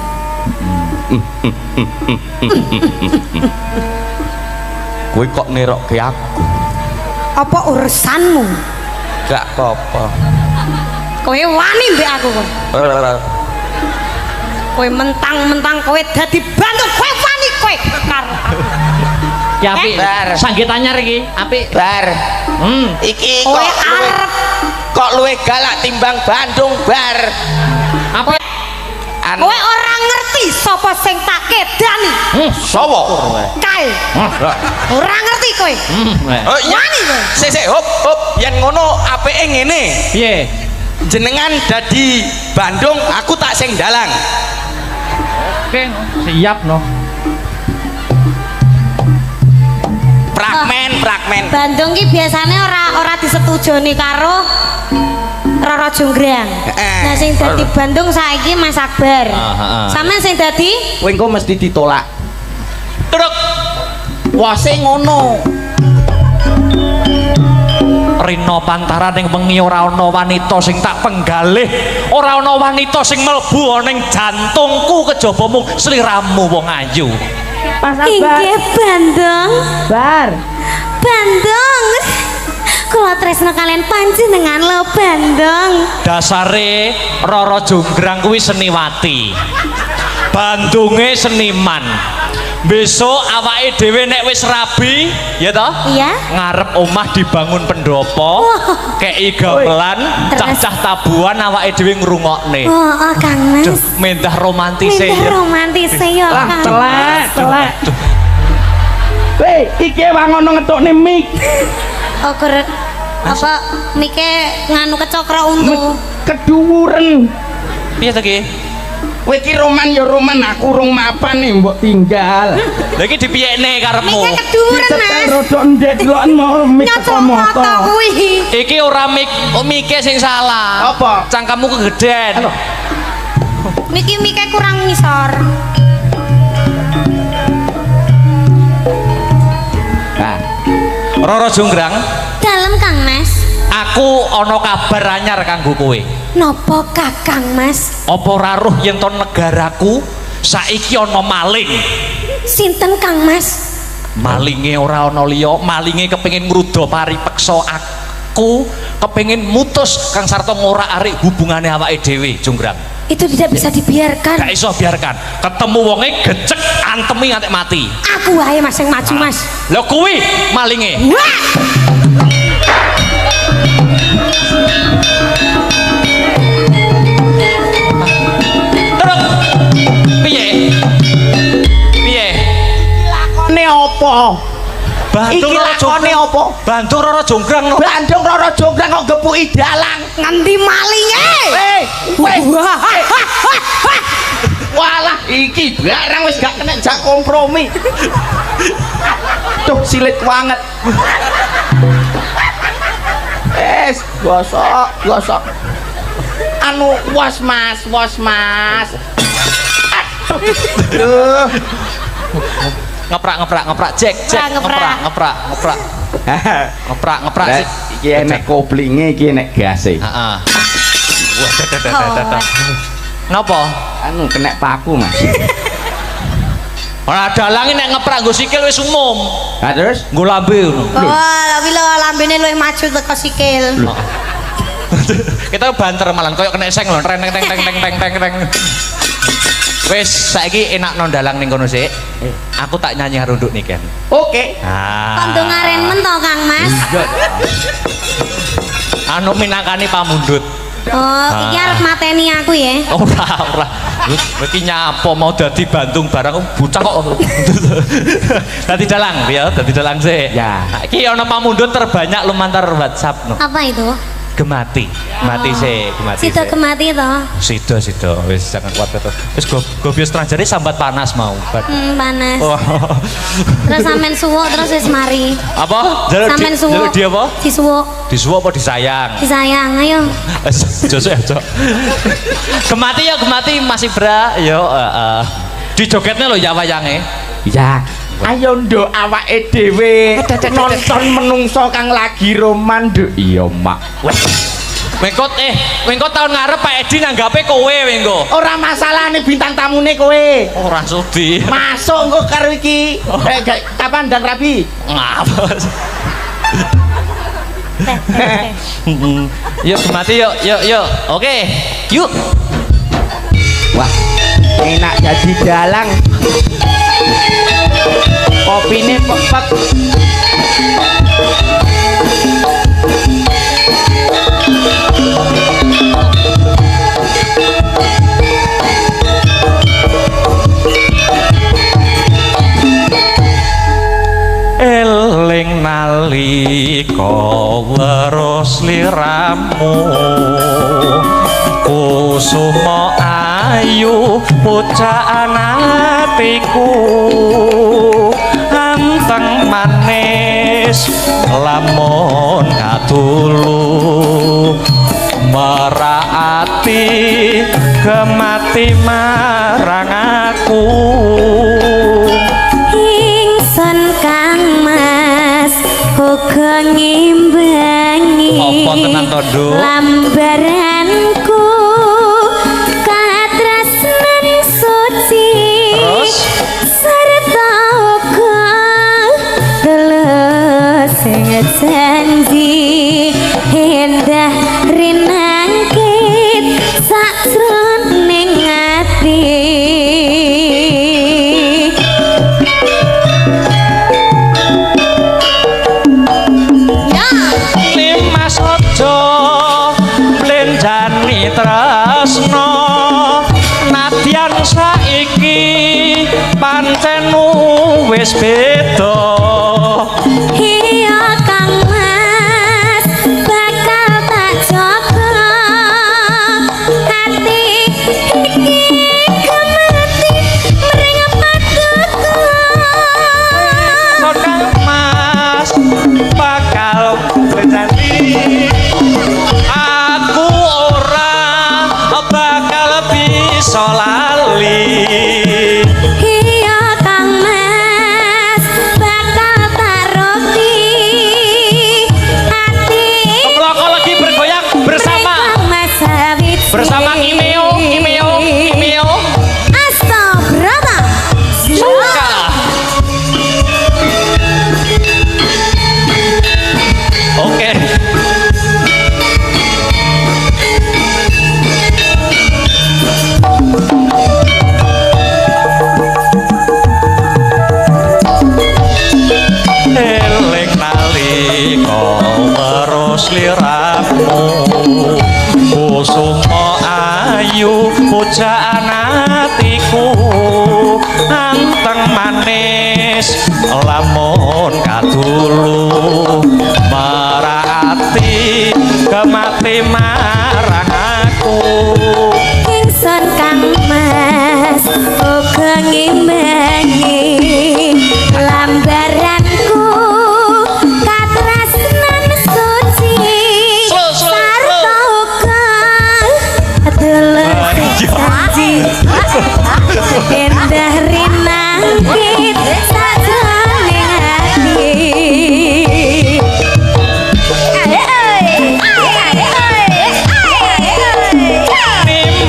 Kowe kok nerokke aku? apa urusanmu Gak apa-apa. kowe wani mbek aku kok kowe mentang-mentang kowe dadi Bandung kowe wani kowe karo Ya apik. Bar. Sanggit anyar iki, apik. Bar. Iki kowe kok arep kok luwih galak timbang Bandung bar. Apa? Anu kowe ora ngerti sapa sing tak kedani sapa? kae ora ngerti kowe Oh iya. Wani kowe. Sik hop yen ngono apike ngene. Piye? Jenengan dadi Bandung, aku tak sing dalang. Oke, siap no. Fragmen. Bandung ki biasane ora disetujoni karo Roro Jonggrang. Nah sing dadi Bandung saiki Mas Akbar. Sampeyan sing dadi Kowe engko mesti ditolak. Truk. Wase ngono. Rina pantaran ning wengi ora ana wanita sing tak penggalih, ora ana wanita sing mlebu ning jantungku kejaba mung sliramu wong ayu. inggih Bandung. Bandung. Kula tresno kalian panjenengan lo Bandung. Dasare Roro Jonggrang kuwi seniwati. Bandunge seniman. Besok awake dhewe nek wis rabi, ya toh? Iya. Ngarep omah dibangun pendopo, kei gamelan, Terus? cah-cah tabuhan awake dhewe ngrungokne. Oh, Kang Mas. Duh, mendah romantise Minta ya. romantis ya Kang. Telek. Weh, iki wangono ngetokne mik. Oh, ker apa mike nganu kecokro untu. Keduwuren. Piye to ki? Kowe iki roman ya roman, aku rung mapan nih mbok tinggal. Lha iki dipiyekne karepmu. Mike keduren Mas. Rodok ndek deloken mau mik Nyocok moto. moto kuwi. Iki ora mike sing salah. Apa? Cangkemmu kegeden. Mike kurang ngisor. Roro Jonggrang, Dalem Kang Mas. aku ana kabar anyar kanggo kowe. Nopo Kakang Mas? Apa raruh yen to negaraku saiki ana maling. Sinten Kang Mas? Malinge ora ana liya, malinge kepengin ngruda paripeksa aku, kepengin mutus Kang Sarto ngora arik hubungane awake dhewe, Jonggrang. Itu tidak bisa dibiarkan. Gak iso biarkan. Ketemu wonge gecek antemi nganti mati. Aku wae Mas sing maju, Mas. Lho kuwi malinge. Wah! Terus piye? Piye? Lakone apa? Iki lakone apa? Bandung Roro Jonggrang no. Bandung Roro Jonggrang kok gepuki dalang. Nganti malinge. Walah, iki barang wis gak kena jak kompromi. Tuh silit banget. Gosok. Anu was mas. Aduh. Ngeprak Jack ngeprak sih. Iki enek koplinge, iki enek gase. Heeh. Oh. Napa? Anu kena paku, Mas. Ora dalange nek ngeprak nggo sikil wis umum. Ha terus Nggo lambe ngono. Oh, tapi lo lambene luwih maju teko sikil. Kita banter malan koyo kena seng lho, teng. Wis saiki enak no dalang ning kono sik. Aku tak nyanyi harunduk niken. oke. Kandung ngaren men to, Kang Mas. Anu minangkani pamundhut. Oh, iki arep mateni aku ya. Ora. Iki nyapa mau dadi Bandung barang bocah kok. Dadi dalang ya, dadi dalang sik. Ya. Iki ana pamundhut terbanyak lumantar WhatsApp no. Apa itu? Gemati. Gemati sik, gemati. Sido gemati to. Sido. Wis jangan kuat terus. Wis go bios tranjare sambat panas mau. Panas. Oh. Terus sampean suwuk terus wis mari. Apa? Jaluk Sampean suwuk. dia apa? Disuwuk. Disuwuk apa disayang? Disayang, ayo. Aja. Gemati Mas Ibra. Yo dijogetne lho ya wayange. Ya. Ayo nduk awake dhewe nonton menungso kang lagi roman nduk. Iya, Mak. Wengko tahun ngarep Pak Edi nanggape kowe wengko. Ora masalah nih bintang tamune kowe. Ora sudi. Masuk engko karo iki. Kapan dan rabi? Ngapa? Yuk Gemati yuk. Oke. Yuk. Wah, enak jadi dalang. Kopine pepet. Eling nalika weruh sliramu kusuma ayu pucaan atiku anteng manis lamun katulu meraati gemati marang aku. Ingsun Kang Mas uga ngimbangi Apa tenan to, Nduk? lambaranku katresnan suci. Terus? Serta uga tulus janji endah rinangkit sakjroning ati. Limas ojo blenjani tresno nadyan saiki pancen wis beda. Iya Kang Mas bakal tak jaga hati iki gemati mring paduka. Kang Mas bakal berjanji aku ora bakal bisa lali. Iya Kang Mas wis lamun kadulu merati kemati marang aku ingsun Kang Mas uga ngimbangi lambaranku katresnan suci sarta uga tulus janji endah rinangkit sajroning ati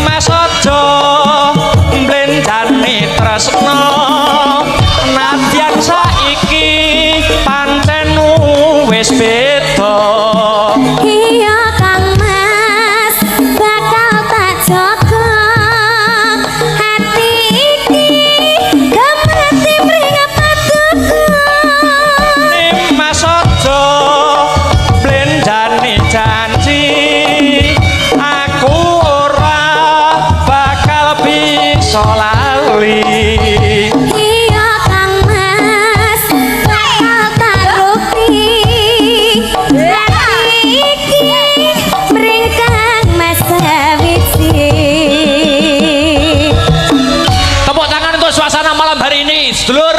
Mas aja mblendani tresno nadyan saiki pancen wis beda iya Kang Mas bakal tak jaga hati iki gemati mring paduka Mas aja mblendani janji aku ora bakal bisa lali iya Kang Mas bakal tak rupi hati iki mring Kang Mas sawiji tepuk tangan untuk suasana malam hari ini sedulur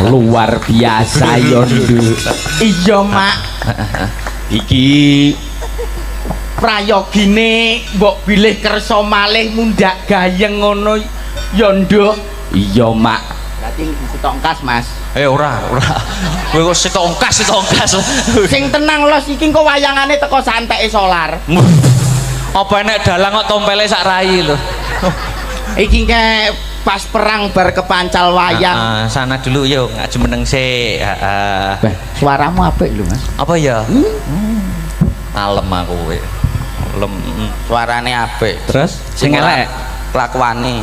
Luar biasa Yondo. Iya mak. Iki prayogine mbok bilih kersa malih mundak gayeng ngono Yondo. Iya mak. Berarti ditongkas Mas. ora kowe kok sitok ongkas Sing tenang los iki engko wayangane teko santeke solar. apa enek dalang kok tompele sak rai lho Iki ke pas perang bar kepancal wayang. sana dulu yuk ngaju meneng sik Bah, suaramu apik lho Mas. apa ya kalem aku kowe kalem Suarane apik. Terus sing elek Kelakuane.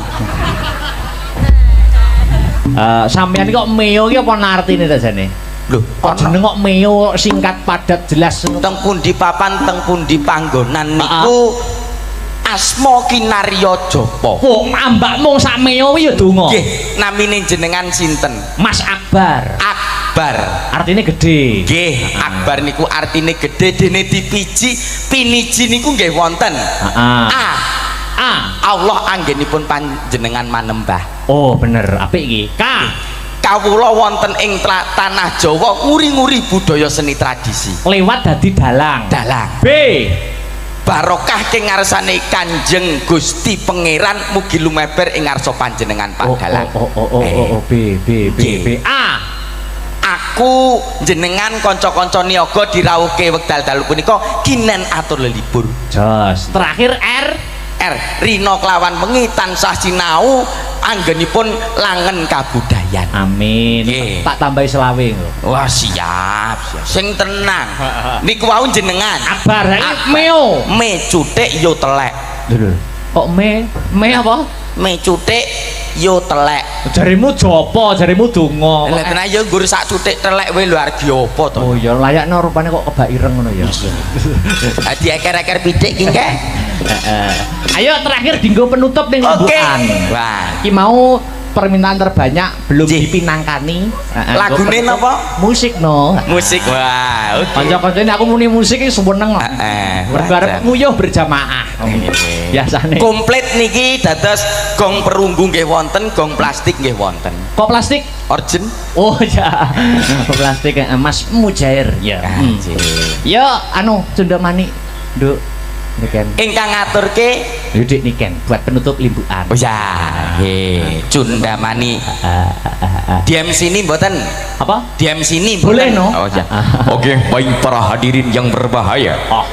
sampean kok meo ki apa artine ta jane? Lho, Kok jeneng kok meo singkat padat jelas ngono. teng pundi papan teng pundi panggonan niku asma kinarya japa. Wong ambak mung sak meo ya donga. Nggih, namine jenengan sinten? Mas Akbar. Akbar. Artine gede. Nggih, Akbar niku artine gedhe dene dipiji, piniji niku nggih wonten. Heeh. Allah anggenipun panjenengan manembah. Oh bener, apik iki. Kawula wonten ing tanah Jawa nguri-nguri budaya seni tradisi. Lewat dadi dalang. Dalang. B. Barokah ing ngarsane Kanjeng Gusti Pangeran mugi lumeber ing ngarsa panjenengan Pak Dalang. B. A. Aku jenengan kanca-kanca niaga dirawuhke wekdal dalu punika kinen atur lelibur. Jos. Terakhir R. Rina kelawan wengi tansah sinau anggenipun langen kabudayan. Amin. Nggih. Tak tambahi selawe lho. Wah siap. Sing tenang. Niku wau jenengan. Akbar iki meo. Me cutik yo telek. Lho. Kok me apa? Me cutik yo telek. Jarimu jopo, jarimu donga. Lah tenan yo nggur sak cutik telek wae lho arep apa to. Oh ya layakno rupane kok kebak ireng ngono ya. Adi eker-eker pitik ki nggih. Ayo terakhir dinggo penutup ning Oke. rembukan. Wah. Iki mau permintaan terbanyak belum Jih. dipinangkani. Lagune napa? Musik no. Musik. Wah, oke. Kanca-kanca ini aku muni musik iki seneng kok. Berbareng nguyuh berjamaah. Biasane. Komplit niki dados gong perunggu nggih wonten, gong plastik nggih wonten. Kok plastik? Origin. Oh ya. Plastik Mas Mujair ya. Yo anu Cunda Manik. Nduk niken. Ingkang ngaturke Yudik niken buat penutup limbukan. oh ya, Cundamani. Diam sini mboten? Apa? Diam sini Boleh mboten? no. Oh ya. Oke, baik para hadirin yang berbahaya. Oh,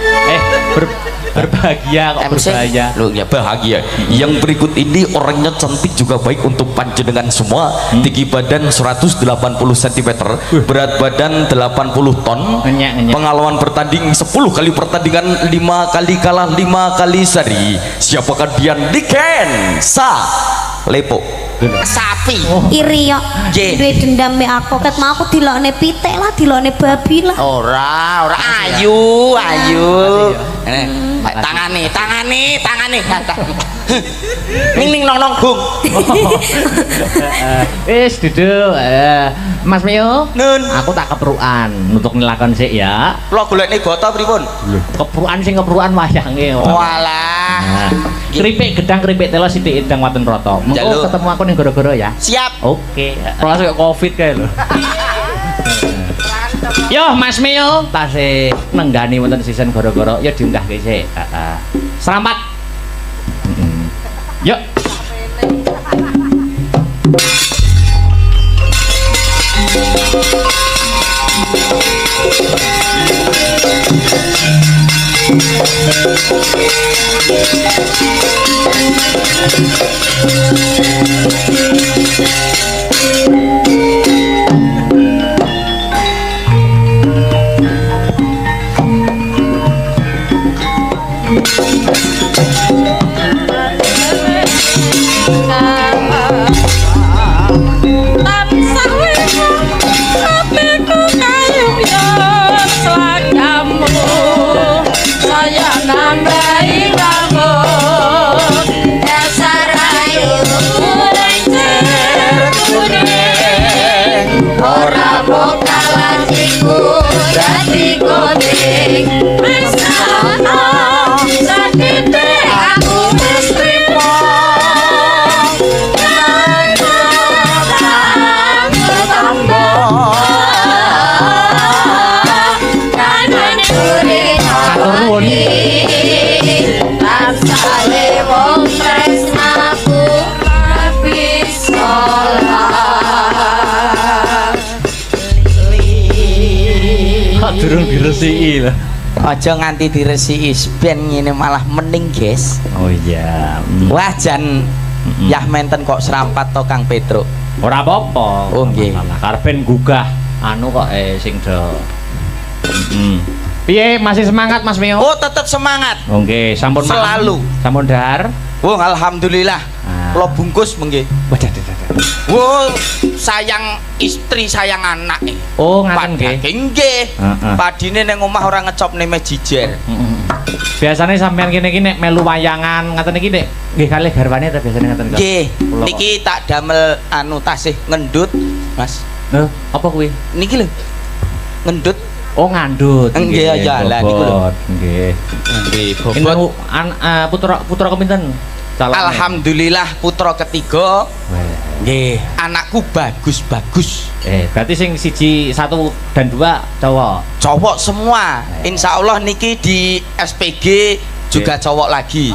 berbahagia kok MC. berbahaya. Lu ya bahagia. Yang berikut ini orangnya cantik juga baik untuk panjenengan semua. Tinggi badan 180 cm, berat badan 80 ton. Ngenyak. Pengalaman bertanding 10 kali pertandingan, 5 kali kalah, 5 kali seri. Siapakah dia? Niken Sa Lepo. Sapi. iri yo Nggih. duwe dendam me aku ket mau aku dilokne pitik lah dilokne babi lah Ora ayu. Tangane. Ning nong nong bung. Wis duduk. Mas Mio. Nun. Aku tak keprukan untuk ngelakon sik ya. Kula golekne boto pripun? Keprukan sing keprukan wayange. Walah. Keripik gedang keripik telo sithik edang waten rata. Mengko Njaluk. ketemu aku ning gara-gara ya. Siap. Oke. Langsung kayak Covid kae lho. Yo Mas Mio, tasih nenggani wonten season gara-gara ya diunggahke sik. Heeh. Selamat. Yuk. Durung diresiki lho. Aja nganti diresiki ben ngene malah mening, guys. Oh iya. Wah jan yah menten kok serampat to Kang Petruk. Ora apa-apa. Oh nggih. Karepen gugah anu kok sing do. Piye masih semangat Mas Mio? Oh, tetep semangat. Oke, sampun Selalu. Sampun dahar. Oh, alhamdulillah. Kula bungkus mengke. Waduh. Oh, sayang istri, sayang anak. Oh, ngaten nggih. Nggih. Heeh. Padine ning omah ora ngecopne mejijer. Biasanya sampean kene iki nek melu wayangan ngaten iki nek nggih kalih garwane ta biasane ngaten kok. Nggih. Niki tak damel anu tasih ngendut, Mas. Lho, apa kuwi? Niki lho. Ngendut. Oh, ngandut. Nggih ya lah niku lho. Nggih. Nggih, Bobot putra kepinten? Alhamdulillah putra ketiga. Nggih, anakku bagus-bagus. Berarti sing siji, 1 dan 2 cowok. Cowok semua. Insya Allah niki di SPG juga cowok lagi.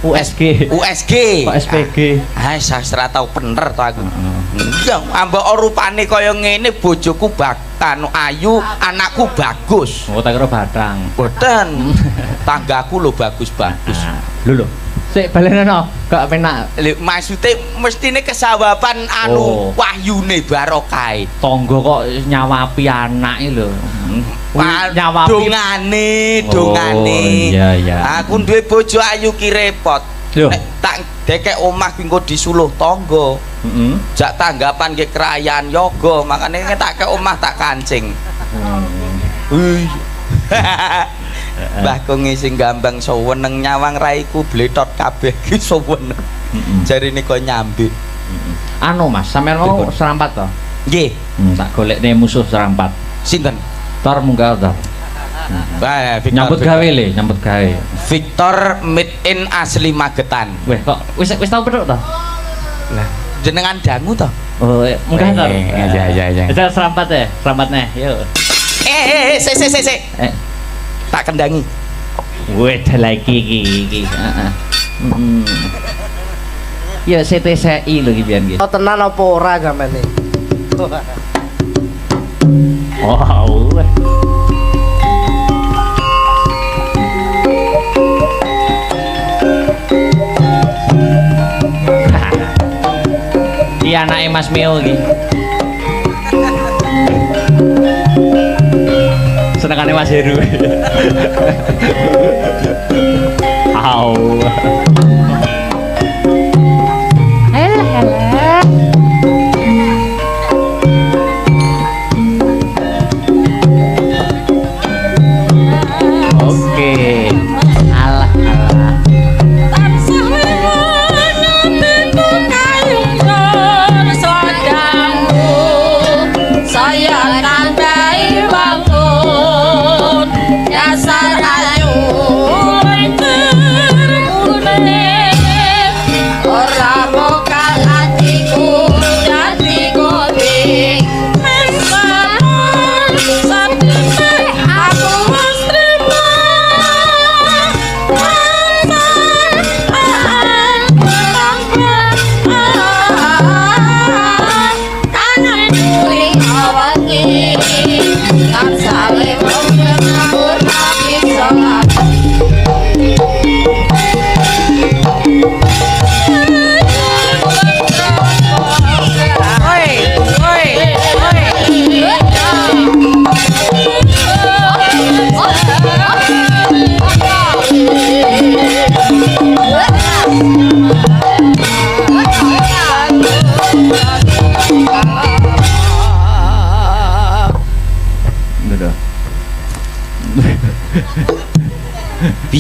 USG. Kok SPG. Ah, sastra tau bener to aku. Ya, ambek rupane kaya ngene bojoku anu ayu, anakku bagus. Oh, tak kira batang. Boten. Tanggaku lho bagus-bagus. Lho. Sik balenono, gak penak. Lho, maksude mestine kesawaban anu wahyune barokah. Tangga kok nyawapi anake lho. Nyawapi dongane. Iya. Aku duwe bojo ayu ki repot. Lho. Tak dekek omah ki engko disuluh tangga. Heeh. Jak tanggapan ke kerayaan yoga, makanya tak ke omah tak kancing. Mbah Kongi sing gambang seweneng nyawang raiku bletot kabeh ki seweneng. Jarine kok nyambi. Anu Mas, sampean mau serampat to? Nggih. Tak golekne musuh serampat. Sinten? Tor Munggah Tor. Nyambut gawe le, nyambut gawe. Victor made in asli Magetan. Weh, kok wis tau petuk to? Lah, jenengan dangu to? Oh, Munggah Tor. Iya. Kita serampat ya, serampatnya. Yuk. Sik. Tak kendangi. Weh, lagi iki. Heeh. Ya CTCI lho iki pian iki. Oh tenan apa ora gamane? Wow. Iya anake Mas Mio iki. Senengane Mas Heru. Au. Oke. Alah.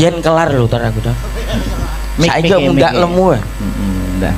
Biyen kelar lho tar aku tar. Saiki kok mundak lemu. Ndak.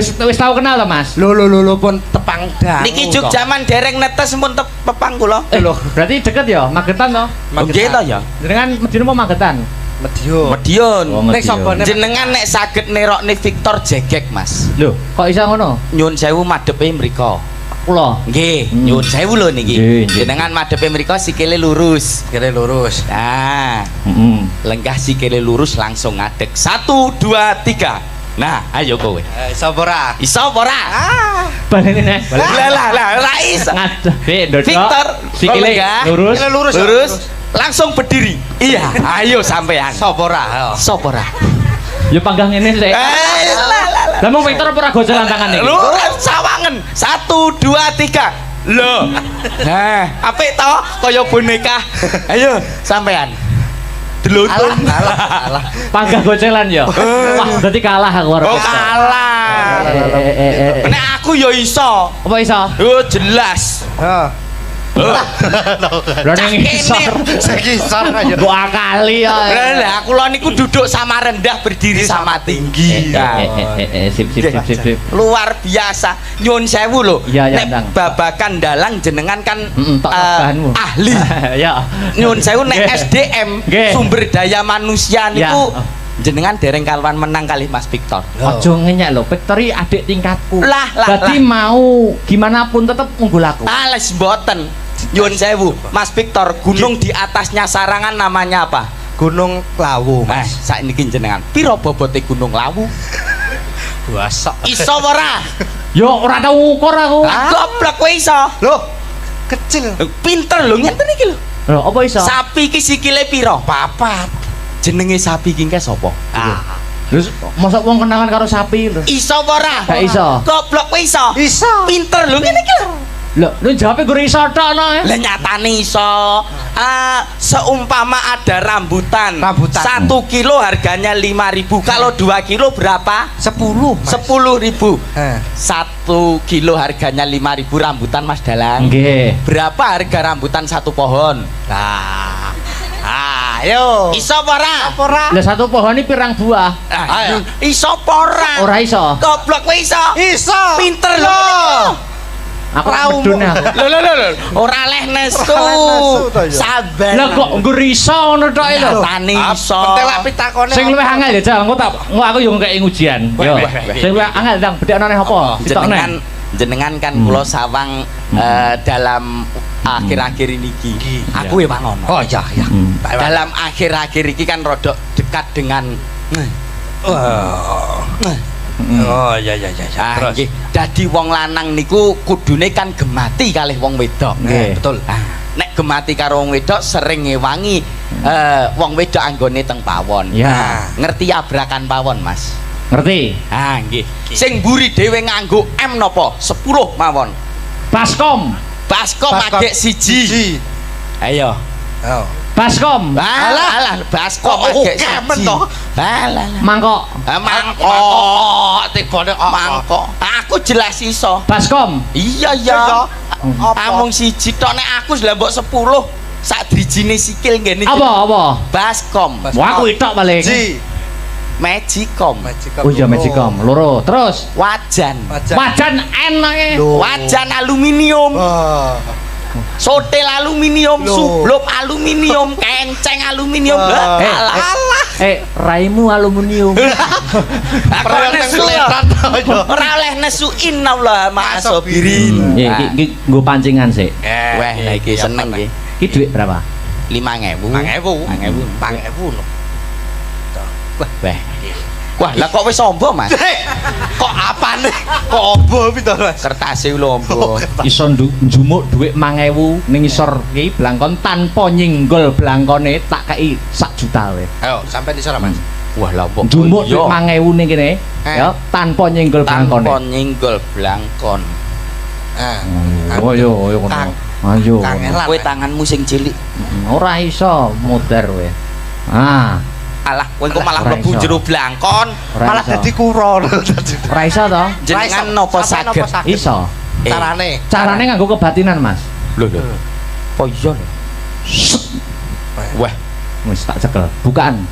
Wis tau kenal to, Mas? Lho pun tepang dangu. Niki juk jaman dereng netes pun pepang kula. Lho, Berarti deket ya, Magetan to? Nggih to ya. Jenengan medine mau Magetan? Medion. Medion. Nek sapa Jenengan nek saged nerokne Victor Jegek, Mas. Lho, kok iso ngono? Nyun sewu madhepe mriko. Kula. Nggih, nyun sewu lho niki. Nggih. Jenengan madhepe mriko sikile lurus. Kira lurus. Nah, Heeh. lenggah sikile lurus langsung ngadeg. 1 2 3. Nah, ayo kowe. Sapa ora? Iso apa ora? Baleni nek. Lah, ora iso. Ngadep, ndodok. Victor, Sikile lenggah. lurus. Lurus. Langsung berdiri. Iya, ayo sampean. Sapa ora? Sopo ora? Ya panggang ngene sik. Lah mung Victor apa ora gocelan tangan iki? Lu sawangen. 1 2 3. Loh. Nah, apik to kaya boneka. Ayo sampean. Delutun. Alah. Panggang gocelan ya. Wah, berarti kalah aku karo Oh, Victor. kalah. Nek aku ya iso. Apa iso? Oh, jelas. Heeh. Lha ning isor. Sekisar aja. Mbok akali ya. Lah kula niku duduk sama rendah berdiri sama tinggi. Sip. Luar biasa. Nyun sewu lho. Iya, ya, Nek Ndang. babakan dalang jenengan kan Tok tambahanmu. ahli. Ya. Nyun sewu nek Nggih. SDM Nggih. sumber daya manusia Ya. niku jenengan dereng kaluan menang kali Mas Victor. Ojo ngenyek lho, Victor iki adik tingkatku. Lah. Berarti mau gimana pun tetep unggul aku. Ales boten. Nyun sewu, Mas Victor, gunung di atasnya Sarangan namanya apa? Gunung Lawu, Mas. Saiki jenengan. Piro bobote Gunung Lawu? Buasok. Iso ora? Yo ora tau ukur aku. Goblok kowe iso. Loh, kecil. Pinter lho ngenten iki lho. Lho, apa iso? Sapi iki sikile piro? Papat. Jenenge sapi iki ke sapa? Terus mosok wong kenalan karo sapi lho. Iso apa ora? Gak iso. Goblok kowe iso. Iso. Pinter lho ngene iki lho. Lho, lu jawabe gur iso tok no. Lah nyatane iso. Seumpama ada rambutan. 1 kilo harganya 5.000. Kalau 2 kilo berapa? 10. 10.000. 1 Heh. kilo harganya 5.000 rambutan Mas Dalang. Nggih. Berapa harga rambutan 1 pohon? Nah. Ayo. Iso apa ora? Ora. Lah satu pohon ini pirang buah? Ayo. Iso apa ora? Ora iso. Goblok kowe iso. Iso. Pinter lho. Aku medun aku. Lho. Ora leh nesu. to ya. Sabar. Lah kok nggur iso ngono tok lho. Tani iso. Pentelak pitakone. Sing luwih angel ya, Jal. Engko aku yo ngekeki ujian. Yo. Sing luwih angel ndang bedakno neh apa? Jenengan kan kula sawang dalam akhir-akhir ini iki. Aku ya ngono. Oh iya. Dalam akhir-akhir iki kan rodok dekat dengan Oh iya. Terus dadi wong lanang niku kudune kan gemati kalih wong wedok. Nggih. Betul. Nek gemati karo wong wedok sering ngewangi wong wedok anggone teng pawon. Ya. Ngerti abrakan pawon, Mas? Ngerti? Nggih. Sing mburi dhewe nganggo M napa? 10 mawon. Baskom. Baskom adek siji. Ayo. Oh. Baskom. Alah, baskom adek siji. Alah. Mangkok. Mangkok. Tibane mangkok. Aku jelas iso. Baskom. Iya. Amung siji tok nek aku lha mbok 10 sak drijine sikil ngene. Apa? Baskom. Wah, aku itok paling. Ji. Magicom. Oh iya Magicom. Loro. Terus Wajan. wajan enake. Wajan aluminium. Sotel aluminium, sublop aluminium, kenceng aluminium. Alah. Raimu aluminium. Ora oleh nesu innallaha ma'asabirin. Iki nggo pancingan sik. Wah, lah iki seneng iki. Iki dhuwit berapa? 5.000. 5.000 lho. Wah, lah kok wis ombo, Mas? Kok apane? Kok ombo pito, Mas? Kertase lho ombo. Iso njumuk dhuwit 5.000 ning isor iki blangkon tanpa nyenggol blangkone tak kei 1 juta wae. Ayo, sampai di sana, Mas. Wah, lah kok Njumuk dhuwit 5.000 ning kene ya tanpa nyenggol blangkone. tanpa nyenggol blangkon. Oh yo ngono. Ayo. Kowe tanganmu sing cilik. Ora iso muter kowe. Alah, kowe kok malah mlebu jero blangkon, Malah dadi kuro lho dadi. Ora iso to? jenengan napa saged? Iso. Carane nganggo kebatinan, Mas. Lho. Oh iya lho. Wah, Wis tak cekel. Bukaan.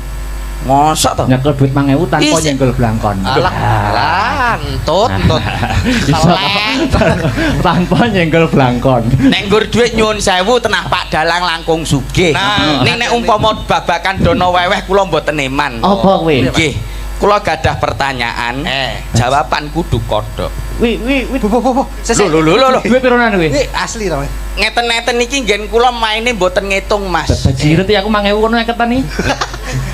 Mosok to? Nyekel duit 5.000 tanpa Isi. nyenggol blangkon. Alah, entut. Iso tanpa nyenggol blangkon. Nek nggur dhuwit nyuwun sewu tenah Pak Dalang langkung sugih. Nah, ning nek umpama babakan dono weweh kula mboten eman. Apa kowe? Nggih. Kula gadah pertanyaan. Jawaban kudu kodhok. Wi. Lho. Duit pironan kowe? Asli to. Ngeten-ngeten iki nggen kula maine mboten ngitung, Mas. Bajiret ya aku 5.000 kono ngeketan iki.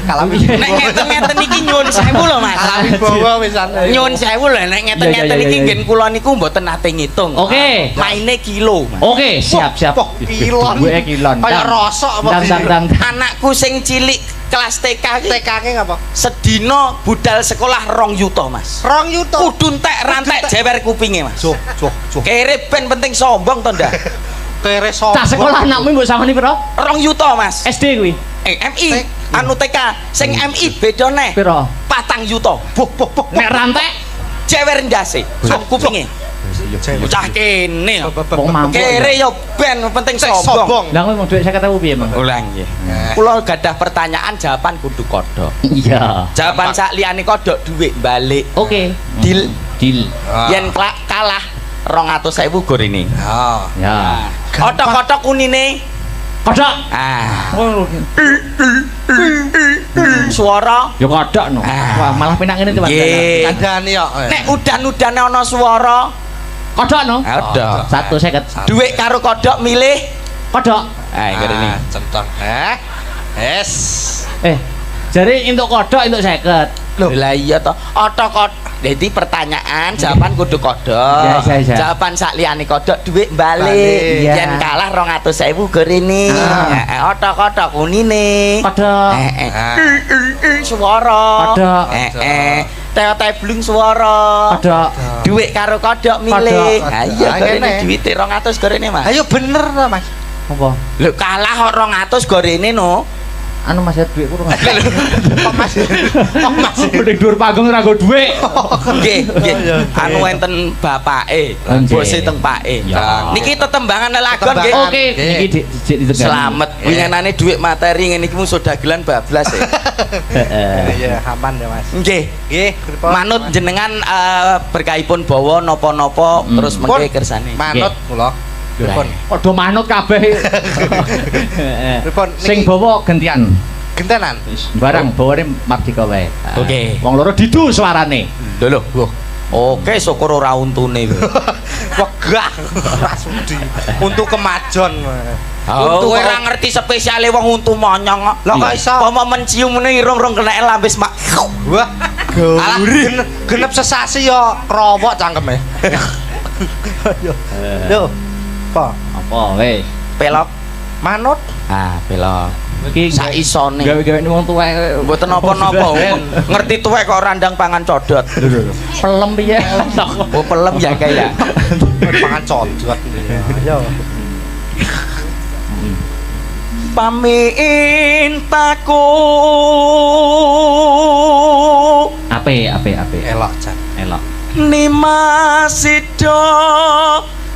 Kalami. Nek ngeten-ngeten iki nyuwun sewu lho, Mas. Kalami bawa wisan. Nyuwun sewu lho, nek ngeten-ngeten Iya, iki iya. nggen kula niku mboten nate ngitung. Oke. Maine kilo, Mas. Oke, siap. Kilon. Duwe kilon. Kayak rosok apa? Dang. Anakku sing cilik kelas TK iki TK-ke ngapa? sedina budal sekolah 2 yuta, Mas. 2 yuta. Kudu entek rantek jewer kupinge, Mas. Joh. Kere ben penting sombong to ndak? Kere sombong. Cah sekolah anakmu mbok samani piro? 2 yuta, Mas. SD kuwi. MI anu TK sing MI beda neh. Piro? 4 yuta. Nek rantek Jewer ndase. Kupinge. Bocah kene. wong mampu. Kere yo ben penting sombong. Lah kowe mau duit 50.000 piye, Mang? Ulang nggih. Kula gadah pertanyaan jawaban kudu kodhok. Iya. Jawaban sak liyane kodhok dhuwit balik. Oke. Deal. Yen Ah. kalah 200.000 gur ini. Ya. Otok-otok kunine. Kodok. Ah. Oh, Suara. ya kodok no. Wah, malah penak ngene tuh. Nggih. Kandhani kok. Nek udan-udane ana swara, Kodok no. ada. 150. Dhuwit karo kodhok milih. Kodok. Ah, ngene. Centong. Es. Jare entuk kodok entuk 50. Lah iya to. Otok-otok. Dadi pertanyaan, jawaban kudu kodhok. Ya. Jawaban sak liyane kodhok dhuwit balik. Balik, ya. Yen kalah 200.000 gur ini. Otok-otok kunine. Kodok. Suara. Kodok. Teo-teo blung suara. Kodok. Dhuwit karo kodhok milih. Kodhok. Ha iya Ah, gorene ngene. dhuwite 200 gorene, Mas. Ayo bener to, Mas. Apa? Lho kalah 200 gorene no. Anu Mas duit kurang. Kok Mas? Mending dhuwur panggung ora nggo dhuwit. Nggih. Anu enten bapake, Nggih. bose teng pake. Ya. Niki tetembangan lelagon nggih. Oke, iki dijik ditekan. Selamat. Winginane dhuwit materi ngene iki musuh dagelan bablas ya. Heeh. Iya, aman ya, Mas. Nggih. Nggih, pripun? Manut jenengan berkahipun bawa napa-napa terus mengke kersane. Manut kula. Pripun? Padha manut kabeh. Pripun? Sing Niki bawa gantian. gentenan. Barang bawane Mardika wae. Oke. Wong loro didu suarane. Lho. Oke, syukur ora untune. Wegah. Rasudi. Untuk kemajon. Untu ora ngerti spesiale wong untu monyong kok. Lah kok iso? Pomo mencium ngene irung-irung keneke lambis mak. Wah, gauri. Genep sesasi yo krowok cangkeme. Yo. Apa wis? Pelok. Manut. Ah, pelok. Iki Sak isone. gawe-gawe wong tuwek. Mboten napa-napa. Ngerti tuwek kok randang pangan codot. Pelem piye? Oh, pelem ya kayak. Pangan codot. Yo. Pamintaku Ape. Elok jan. Elok. Nimasido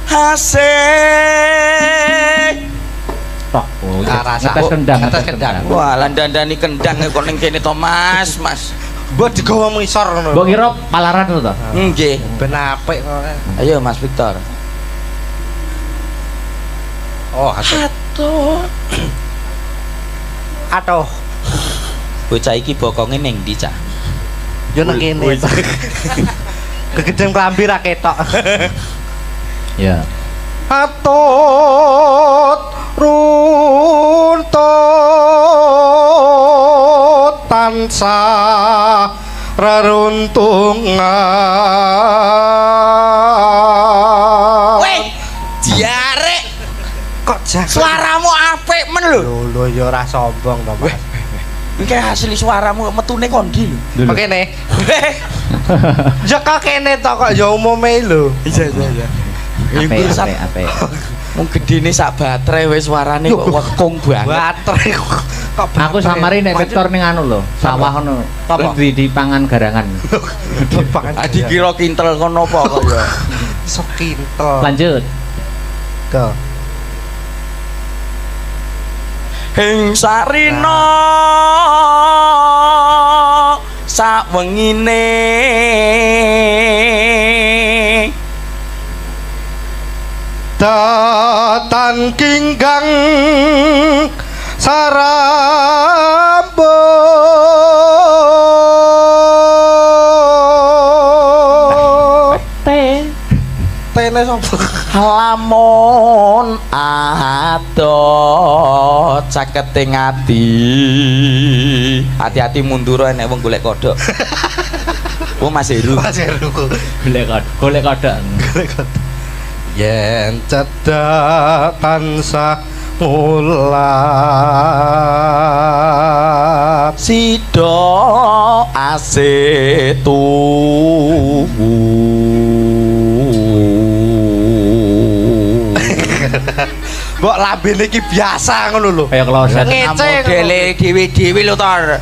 hasih. Tok. Oh, Rasa. ngetes kendang. Ngetes kendang. Wah, landandani kendang kok ning kene to, Mas. Mbok digawa ngisor ngono. Mbok kira palaran to? Nggih. Ben apik kok. Ayo Mas Victor. Oh, Atuh. Bocah iki bokonge ning ndi, Cak? Yo nang kene. Kegedeng klambi ra ketok. Ya. Atut runtut tansah reruntungan. Weh, diare. Kok jago? Suaramu apik men lho. Lho ya ora sombong to, Mas. Iki asli suaramu metune kondi lho. Kok kene? Ya kok kene to kok ya umume lho. Iya. Ape. Mung gedene sak baterai wis suarane kok wekung banget. Baterai kok Aku samari nek Victor ning anu lho, sawah ngono. Apa? Terus di pangan garangan. dipangan. Dikira kintel kono apa kok ya. Sok kintel. Lanjut. Go. Hing sarina sawengine datan kinggang sarambo tene sapa lamun ado caketing ati hati-hati mundur nek wong golek kodhok oh Mas Heru golek kodok yen cedak tansah mulak sida asetu mbok lambene iki biasa ngono lho kayak kloset modele dhewe-dhewe lho tor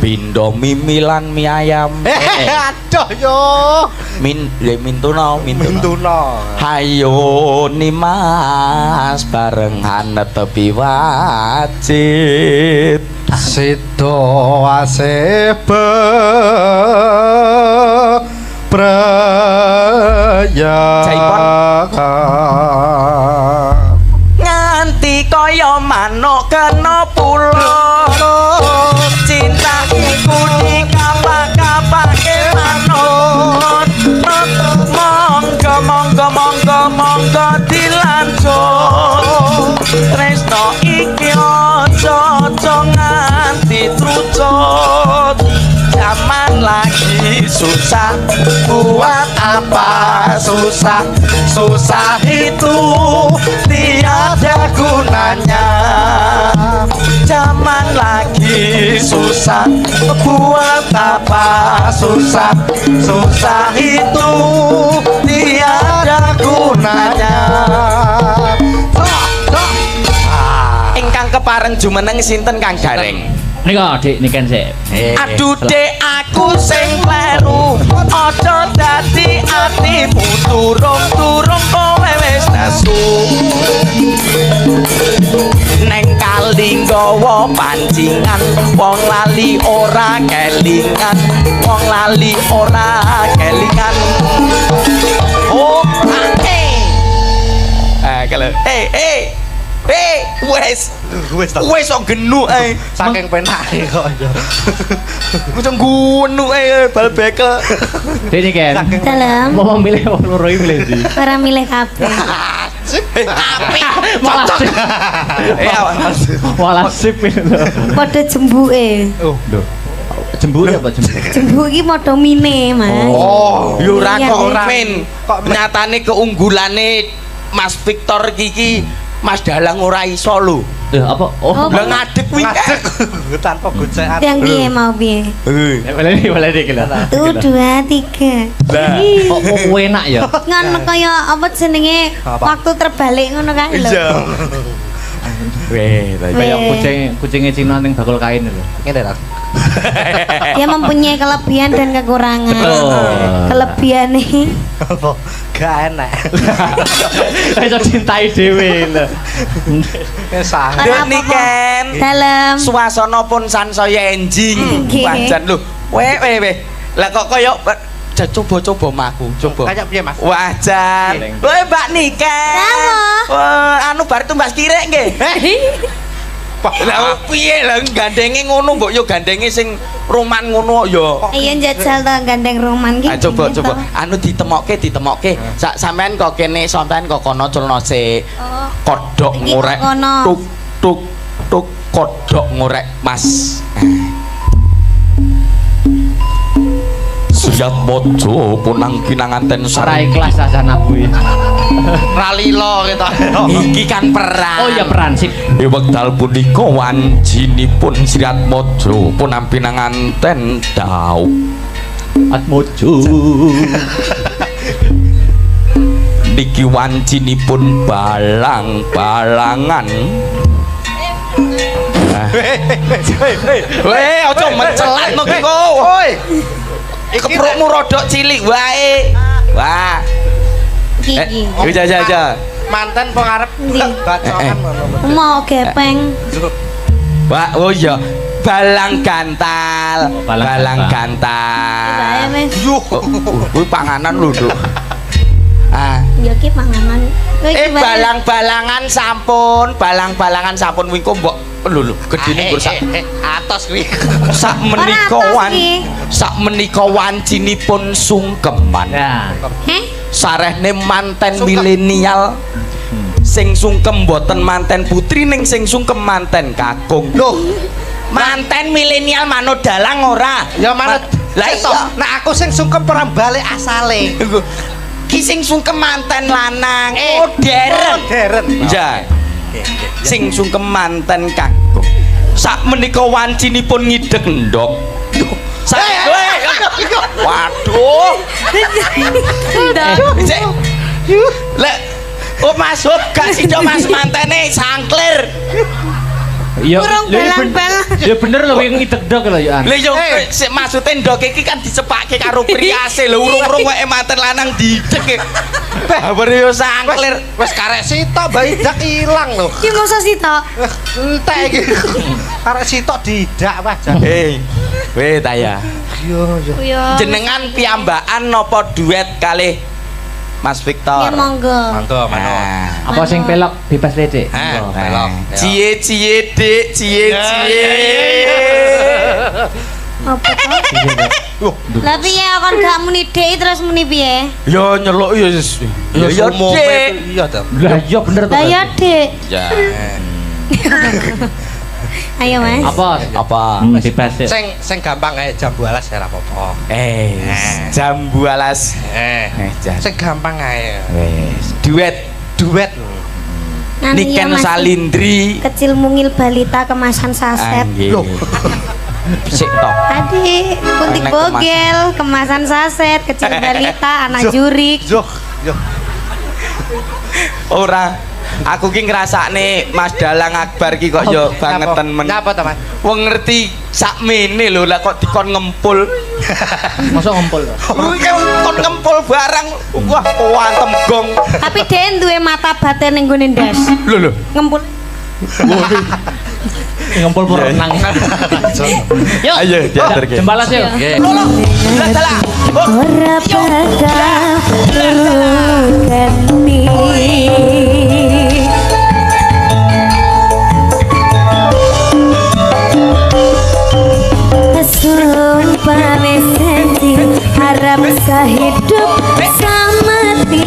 pindo mimilan mie ayam aduh yo mintuna hayo nimas barengan tepi wajib sida asebe nganti kaya manuk kena pulo cinta iku dikapak-kapake manut monggo dilanjut tresno iki aja nganti trucut zaman lagi susah buat apa susah itu tiada gunanya zaman lagi susah buat apa susah itu tiada gunanya ingkang kepareng jumeneng sinten Kang Gareng nika dik niken sik aduh dek aku sing kleru aja dadi atimu turung kowe wis nesu neng kali nggawa pancingan wong lali ora kelingan oh kalau wes kok genu saking penake kok ya wis gunu bal bekel dik niken Dalam mau milih wong loro iki milih ndi para milih kabeh. malah sip lho Padha jembuke. jembur apa jembur Jembuk iki padha mine, Mas. oh yo ora Iya, kok iya. men nyatane keunggulane Mas Victor iki Mas Dalang ora iso lho apa Oh, lah ngadeg kuwi tanpa gocekan yang piye mau piye? boleh dik lho 1 2 3. kok mau enak ya Ngono kaya apa jenenge waktu terbalik ngono kae lho. kayak kucingnya Cina ning bakul kain lho ngene ta Dia mempunyai kelebihan dan kekurangan. Betul. Kelebihan nih apa gak enak iso cintai dhewe lho sangat Ora Doni apa-apa. Ken Dalam suasana pun sansaya enjing Nggih. wajan lho we lah kok kaya coba maku coba kayak piye Mas wajan kowe Mbak Niken anu bar tumbas kirek nggih lah piye lah gandenge ngono mbok yo gandenge sing roman ngono ya iya njajal to gandeng roman ki. coba anu ditemokke sampean kok kene sampean kok kono culno sik Oh. kodhok Iki ngorek kok kono. tuk kodhok ngorek Mas Suyat mojo punang pinanganten ora sareng ikhlas asana kuwi ralilo kita iki kan perang oh ya peran sip wekdal punika wanjinipun Suyat mojo punang pinanganten dauk atmojo niki wanjinipun balang-balangan weh aja mencelat no ki kok oi keprukmu rodok cilik wae wah Iki. jaja mantan pengarep Ndi? bacokan ngono Mau gepeng. wah oh iya balang gantal. Balang Bae, gantal. Mas. Yuh, kuwi panganan lho, Nduk. Ah, Ya ki panganan. Kowe iki bae. balang-balangan sampun wingko mbok lho gedene nggur sak Atos kuwi. sak menika Ora atos ki. sak menika wancinipun sungkeman. Ya. Heh? Sarehne manten milenial. Sing sungkem mboten manten putri ning sing sungkem manten kakung. Loh, Manten milenial manut dalang ora? ya manut. Lah Lah iya. Nek aku sing sungkem perang balik asale. Ki sing sungkem manten lanang modern. Modern. Ja. Sing sungkem manten kakung. Sak menika wancinipun ngidek ndok. Waduh. Cek. Lek Mas Hub gak sida Mas mantene sangklir. Ya, Kurang lha iya balang-balang. ya bener lho yang ngidek-dek lho ya. Lha yo sik maksude ndok iki kan dicepake karo priase lho urung-urung wae manten lanang didek. Babar yo sangklir. Wis karek sitok bayi dak ilang lho. Ki mosok sitok. Entek iki. Karek sitok didak wajan. Weh ta ya. Yo yo. Ya. Jenengan piyambakan napa duet kalih Mas Ya Victor? monggo. Mantap, Nah. Apa sing pelok bebas lecek? Pelok. Cie Dik, cie. Apa to? Lah piye kon gak muni Dik terus muni piye? Yo nyeluk yo yo Dik. Iya ta. Lah iya bener to. Lah ya Dik. Ya. Ayo Mas. Apa? Apa? Bebas ya. Sing gampang ae jam 12 ora apa-apa. Jambu alas. Jan. Sing gampang ae. Wes, duet Duet. Nganu ya, Niken Mas. Salindri. Kecil mungil balita kemasan saset. Loh. Sik to. Adik, kuntik Anak bogel, kemasan saset, kecil balita, anak jurik. Yo yo. Ora. Aku ki ngrasakne Mas Dalang Akbar ki kok yo bangetan men. Napa to, Mas? Wong ngerti sakmene lho lah kok dikon ngempul. Mosok ngompol. Kuwi kon ngempul barang wah kuantem gong. Tapi dia duwe mata batin ning gone ndas. Lho. Ngempul. Ngompol pur renang. Yuk. Ayo diaturke. Jembalas yuk. Lolo. Lah dalah. Ora bakal terugani. Sumpah mesensi harap sehidup samati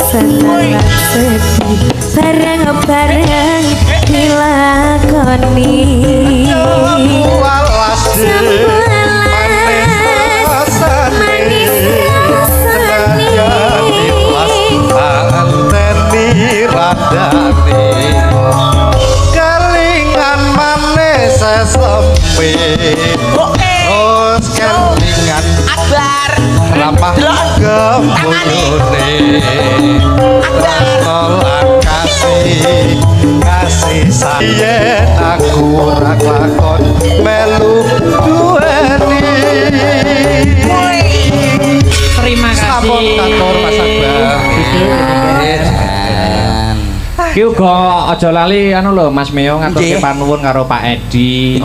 senang sedih bareng-bareng dilakoni Walas manis rasani anteni radani kelingan manis sesempi os kelingan Akbar. rapah gemulune tolak kasih sayang aku ora lakon melu duweni Terima sampun kantor Mas Akbar. Ki uga aja lali anu lho Mas Meo ngaturke Nggih. panuwun karo Pak Edi. Nggih.